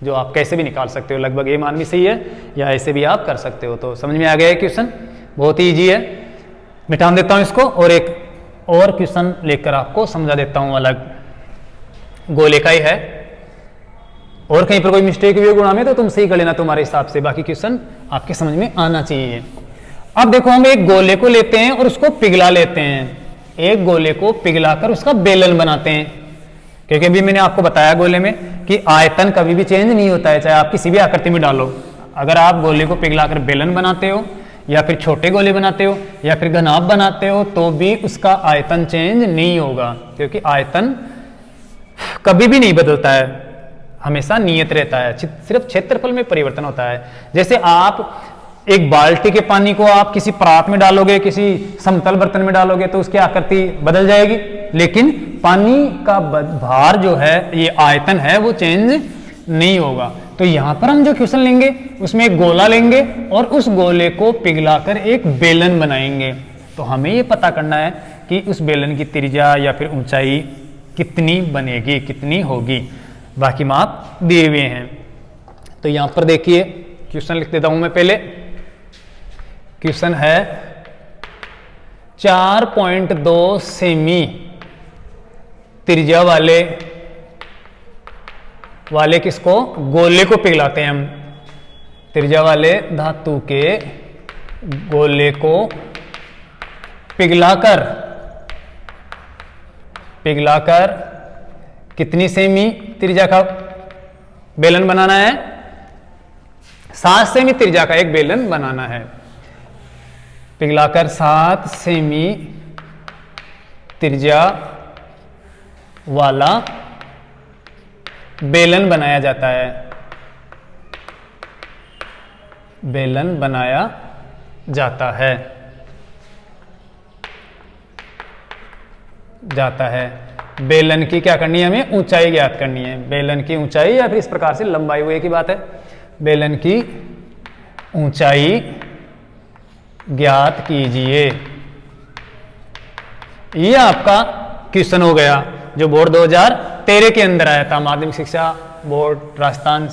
जो आप कैसे भी निकाल सकते हो, लगभग ये मान भी सही है या ऐसे भी आप कर सकते हो। तो समझ में आ गया क्वेश्चन, बहुत ही ईजी है। मिटा देता हूं इसको और एक और क्वेश्चन लेकर आपको समझा देता हूं, अलग गोले का ही है, और कहीं पर कोई मिस्टेक हुई गुणा में तो तुम सही कर लेना तुम्हारे हिसाब से, बाकी क्वेश्चन आपके समझ में आना चाहिए। अब देखो हम एक गोले को लेते हैं और उसको पिघला लेते हैं, एक गोले को पिघलाकर उसका बेलन बनाते हैं, क्योंकि अभी मैंने आपको बताया गोले में कि आयतन कभी भी चेंज नहीं होता है, चाहे आप किसी भी आकृति में डालो। अगर आप गोले को पिघलाकर बेलन बनाते हो या फिर छोटे गोले बनाते हो या फिर घनाभ बनाते हो तो भी उसका आयतन चेंज नहीं होगा, क्योंकि आयतन कभी भी नहीं बदलता है, हमेशा नियत रहता है, सिर्फ क्षेत्रफल में परिवर्तन होता है। जैसे आप एक बाल्टी के पानी को आप किसी परात में डालोगे, किसी समतल बर्तन में डालोगे तो उसकी आकृति बदल जाएगी, लेकिन पानी का भार जो है, ये आयतन है, वो चेंज नहीं होगा। तो यहां पर हम जो क्वेश्चन लेंगे उसमें एक गोला लेंगे और उस गोले को पिघलाकर एक बेलन बनाएंगे। तो हमें ये पता करना है कि उस बेलन की त्रिज्या या फिर ऊंचाई कितनी बनेगी, कितनी होगी, बाकी माप दिए हुए हैं। तो यहां पर देखिए क्वेश्चन लिख देता हूं मैं पहले। क्वेश्चन है 4.2 सेमी त्रिज्या वाले किसको, गोले को पिघलाते हैं हम, त्रिज्या वाले धातु के गोले को पिघलाकर कितनी सेमी त्रिज्या का बेलन बनाना है, 7 सेमी त्रिज्या का एक बेलन बनाना है। पिघलाकर 7 सेमी त्रिज्या वाला बेलन बनाया जाता है, बेलन बनाया जाता है। बेलन की क्या करनी है, हमें ऊंचाई ज्ञात करनी है, बेलन की ऊंचाई या फिर इस प्रकार से लंबाई, वो एक ही बात है। बेलन की ऊंचाई ज्ञात कीजिए, ये आपका क्वेश्चन हो गया जो बोर्ड 2013 के अंदर आया था, माध्यमिक शिक्षा बोर्ड राजस्थान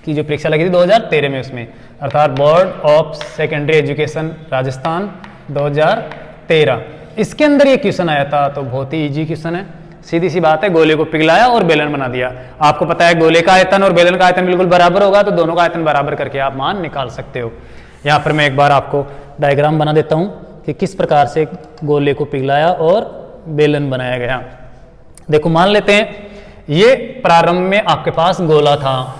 की जो परीक्षा लगी थी 2013 में, उसमें अर्थात board of secondary education Rajasthan 2013, इसके अंदर ये क्वेश्चन आया था। तो बहुत ही इजी क्वेश्चन है, सीधी सी बात है, गोले को पिघलाया और बेलन बना दिया। आपको पता है गोले का आयतन और बेलन का आयतन बिल्कुल बराबर होगा, तो दोनों का आयतन बराबर करके आप मान निकाल सकते हो। यहाँ पर मैं एक बार आपको डायग्राम बना देता हूँ कि किस प्रकार से गोले को पिघलाया और बेलन बनाया गया। देखो मान लेते हैं ये प्रारंभ में आपके पास गोला था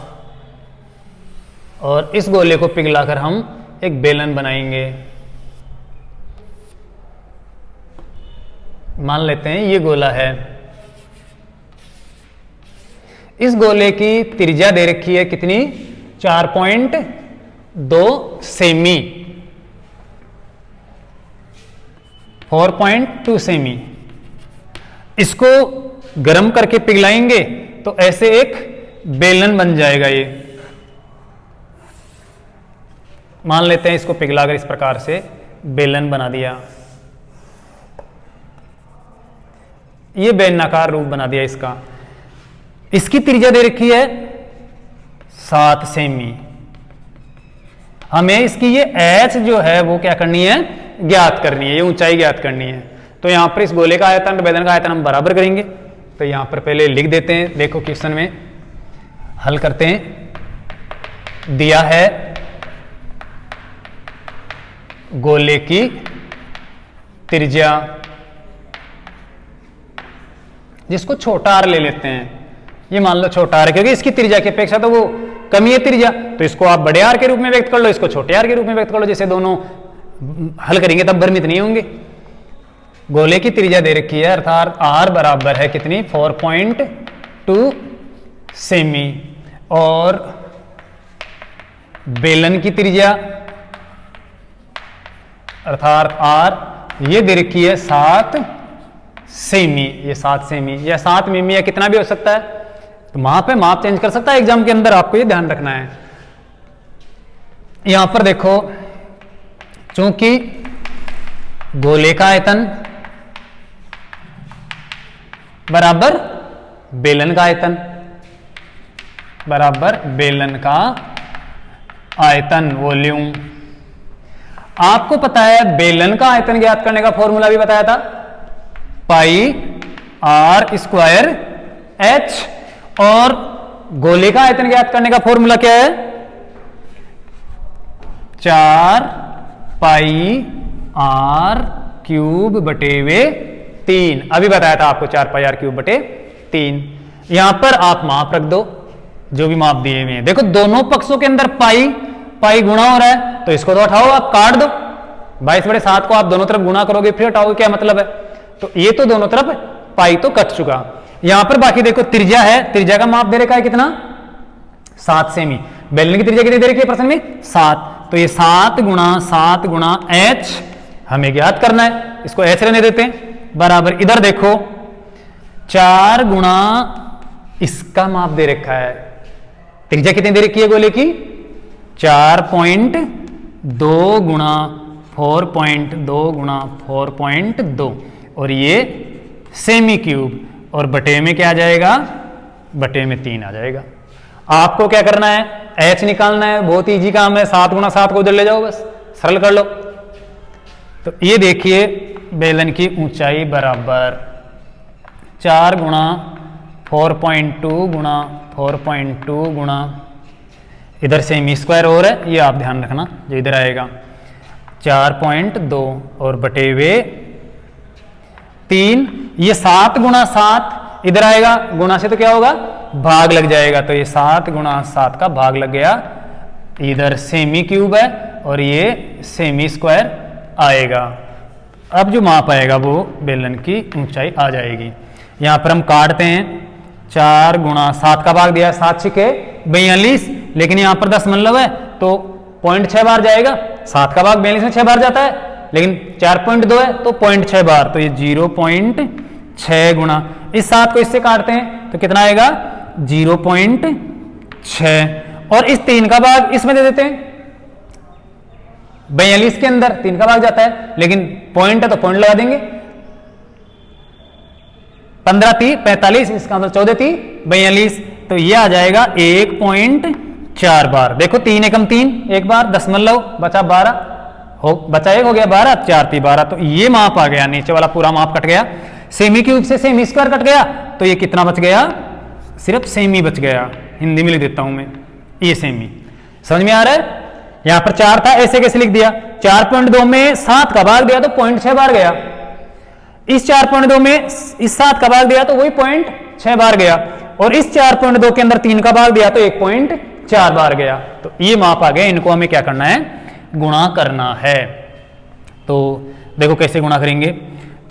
और इस गोले को पिघलाकर हम एक बेलन बनाएंगे। मान लेते हैं ये गोला है, इस गोले की त्रिज्या दे रखी है कितनी, 4.2 सेमी, 4.2 सेमी। इसको गर्म करके पिघलाएंगे तो ऐसे एक बेलन बन जाएगा। ये मान लेते हैं इसको पिघलाकर इस प्रकार से बेलन बना दिया, ये बेलनाकार रूप बना दिया इसका। इसकी त्रिज्या दे रखी है 7 सेमी। हमें इसकी ये एच जो है वो क्या करनी है, ज्ञात करनी है, ये ऊंचाई ज्ञात करनी है। तो यहां पर इस गोले का आयतन और बेलन का आयतन हम बराबर करेंगे। तो यहां पर पहले लिख देते हैं, देखो क्वेश्चन में हल करते हैं। दिया है गोले की त्रिज्या, जिसको छोटा आर ले लेते हैं, ये मान लो छोटा आर है क्योंकि इसकी त्रिज्या की अपेक्षा तो वो कमी है त्रिज्या, तो इसको आप बड़े आर के रूप में व्यक्त कर लो, इसको छोटे आर के रूप में व्यक्त कर लो। जैसे दोनों हल करेंगे तब भ्रमित नहीं होंगे। गोले की त्रिज्या दे रखी है अर्थात आर बराबर है कितनी, 4.2 सेमी, और बेलन की त्रिज्या अर्थात आर ये दे रखी है 7 सेमी, ये 7 सेमी या 7 मिमी या कितना भी हो सकता है, तो माप चेंज कर सकता है एग्जाम के अंदर, आपको ये ध्यान रखना है। यहां पर देखो, चूंकि गोले का आयतन बराबर बेलन का आयतन बराबर बेलन का आयतन वॉल्यूम, आपको पता है बेलन का आयतन ज्ञात करने का फॉर्मूला भी बताया था, पाई आर स्क्वायर एच, और गोले का आयतन ज्ञात करने का फॉर्मूला क्या है, 4 पाई आर क्यूब बटे हुए 3, अभी बताया था आपको 4 पाई आर क्यूब बटे 3। यहां पर आप माप रख दो जो भी माप दिए हुए हैं। देखो दोनों पक्षों के अंदर पाई गुणा हो रहा है, तो इसको तो हटाओ, आप काट दो, 22/7 को आप दोनों तरफ गुणा करोगे फिर हटाओगे, क्या मतलब है, तो ये तो दोनों तरफ पाई तो कट चुका। यहां पर बाकी देखो त्रिज्या है, त्रिज्या का माप दे रखा है कितना, 7 सेमी, बेलन की त्रिज्या कितनी दे रखी है प्रश्न में, 7, तो ये 7 गुणा एच हमें ज्ञात करना है, इसको एच रहने देते हैं, बराबर इधर देखो 4 गुणा इसका माप दे रखा है, त्रिज्या कितनी दे रखी है गोले की, 4.2 गुणा 4.2 गुणा 4.2, और ये सेमी क्यूब, और बटे में क्या आ जाएगा, बटे में 3 आ जाएगा। आपको क्या करना है, एच निकालना है, बहुत इजी काम है, 7 गुणा 7 को उधर ले जाओ, बस सरल कर लो। तो ये देखिए बेलन की ऊंचाई बराबर 4 गुणा 4.2 गुणा 4.2 गुणा, इधर सेमी स्क्वायर और है, ये आप ध्यान रखना जो इधर आएगा, 4.2 और बटे हुए 3, ये 7 गुणा 7 इधर आएगा, गुणा से तो क्या होगा, भाग लग जाएगा, तो ये 7 गुणा 7 का भाग लग गया, इधर सेमी क्यूब है और ये सेमी स्क्वायर आएगा। अब जो माप आएगा वो बेलन की ऊंचाई आ जाएगी। यहां पर हम काटते हैं, 4 गुणा 7 का भाग दिया, 7 छिके 42, लेकिन यहां पर 10 मतलब है तो 0.6 बार जाएगा, 7 का भाग 42 में 6 बार जाता है, लेकिन 4.2 है तो 0.6 बार, तो ये 0.6 गुणा इस 7 को इससे काटते हैं तो कितना आएगा, 0.6, और इस 3 का भाग इसमें दे देते हैं, 42 के अंदर 3 का भाग जाता है, लेकिन पॉइंट है तो पॉइंट लगा देंगे, 15 3 45, इसका मतलब 14 3 42, तो ये आ जाएगा 1.4 बार। देखो 3 एकम 3 एक बार, 10 मतलब बचा 12, बचा 1 हो गया 12, 4 3 12, तो ये माप आ गया, नीचे वाला पूरा माप कट गया, सेमी क्यूब से सेमी स्क्वायर कट गया, तो ये कितना बच गया, सिर्फ सेमी बच गया, हिंदी में लिख देता हूं मैं, ये सेमी, समझ में आ रहा है। यहां पर 4 था, ऐसे कैसे लिख दिया, 4.2 में 7 का भाग दिया तो 0.6 बार गया, इस 4.2 में इस 7 का भाग दिया तो वही 0.6 बार गया, और इस 4.2 के अंदर 3 का भाग दिया तो 1.4 बार गया, तो ये माप आ गया, इनको हमें क्या करना है, गुणा करना है। तो देखो कैसे गुणा करेंगे,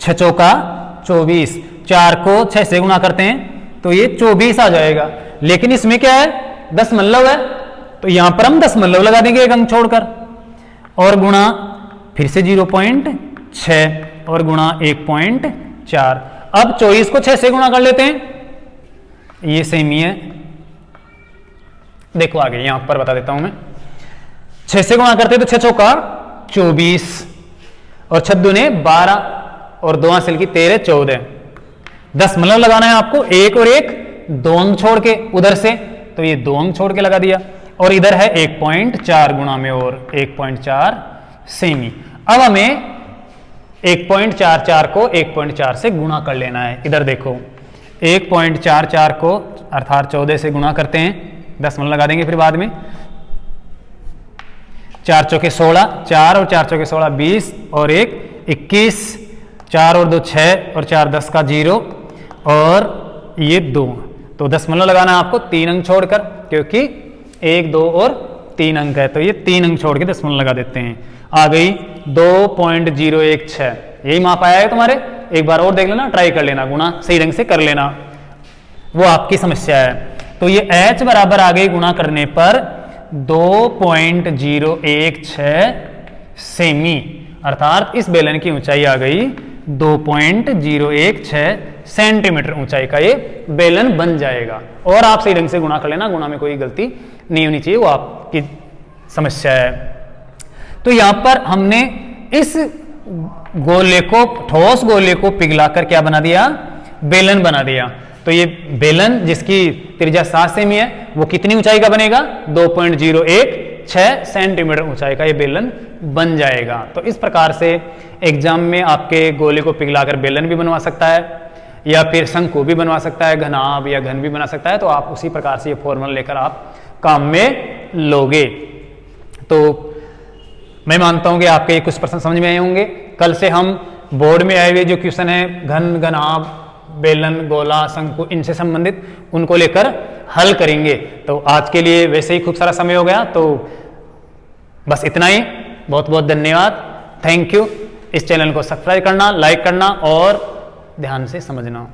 6 चौका 24, 4 को 6 से गुणा करते हैं तो ये 24 आ जाएगा, लेकिन इसमें क्या है, 10 मतलब है, तो यहां पर हम 10 मतलब लगा देंगे एक अंक छोड़कर, और गुणा फिर से 0.6 और गुणा 1.4। अब 24 को 6 से गुणा कर लेते हैं, ये सेमी है, देखो आगे यहां पर बता देता हूं मैं, 6 से गुणा करते हैं तो 6 चौका 24 और 6 दूने 12 और 2 हासिल की 13 14, 10 मतलब लगाना है आपको, एक और एक 2 अंक छोड़ के उधर से, तो ये 2 अंक छोड़ के लगा दिया, और इधर है 1.4 गुणा में और 1.4 सेमी। अब हमें 1.44 को 1.4 से गुणा कर लेना है, इधर देखो 1.44 को अर्थात 14 से गुणा करते हैं, 10 मतलब लगा देंगे फिर बाद में, 4 चौके 16, 4 और 4 चौके 16 20 और 1 21, 4 और 2 6 और 4 10 का 0 और ये 2, तो 10 मतलब लगाना है आपको 3 अंक छोड़कर, क्योंकि 1 2 और 3 अंक है, तो ये 3 अंक छोड़ के 10 मतलब लगा देते हैं, आ गई 2.016, यही माप आया है तुम्हारे, एक बार और देख लेना, ट्राई कर लेना, गुणा सही ढंग से कर लेना, वो आपकी समस्या है। तो ये h बराबर आ गई गुणा करने पर 2.016 सेमी, अर्थात इस बेलन की ऊंचाई आ गई 2.016 सेंटीमीटर ऊंचाई का ये बेलन बन जाएगा। और आप सही ढंग से गुणा कर लेना, गुणा में कोई गलती नहीं होनी चाहिए, वो आपकी समस्या है। तो यहां पर हमने इस गोले को, ठोस गोले को पिघलाकर क्या बना दिया, बेलन बना दिया। तो ये बेलन जिसकी त्रिज्या 7 सेमी है वो कितनी ऊंचाई का बनेगा, 2.016 सेंटीमीटर ऊंचाई का ये बेलन बन जाएगा। तो इस प्रकार से एग्जाम में आपके गोले को पिघलाकर बेलन भी बनवा सकता है, या फिर शंकु भी बनवा सकता है, घनाभ या घन भी बना सकता है। तो आप उसी प्रकार से ये फॉर्मूला लेकर आप काम में लोगे। तो मैं मानता हूं कि आपके ये कुछ प्रश्न समझ में आए होंगे। कल से हम बोर्ड में आए हुए जो क्वेश्चन है घन, घनाभ, बेलन, गोला, शंकु, इनसे संबंधित, उनको लेकर हल करेंगे। तो आज के लिए वैसे ही खूब सारा समय हो गया, तो बस इतना ही। बहुत बहुत धन्यवाद, थैंक यू। इस चैनल को सब्सक्राइब करना, लाइक करना और ध्यान से समझना।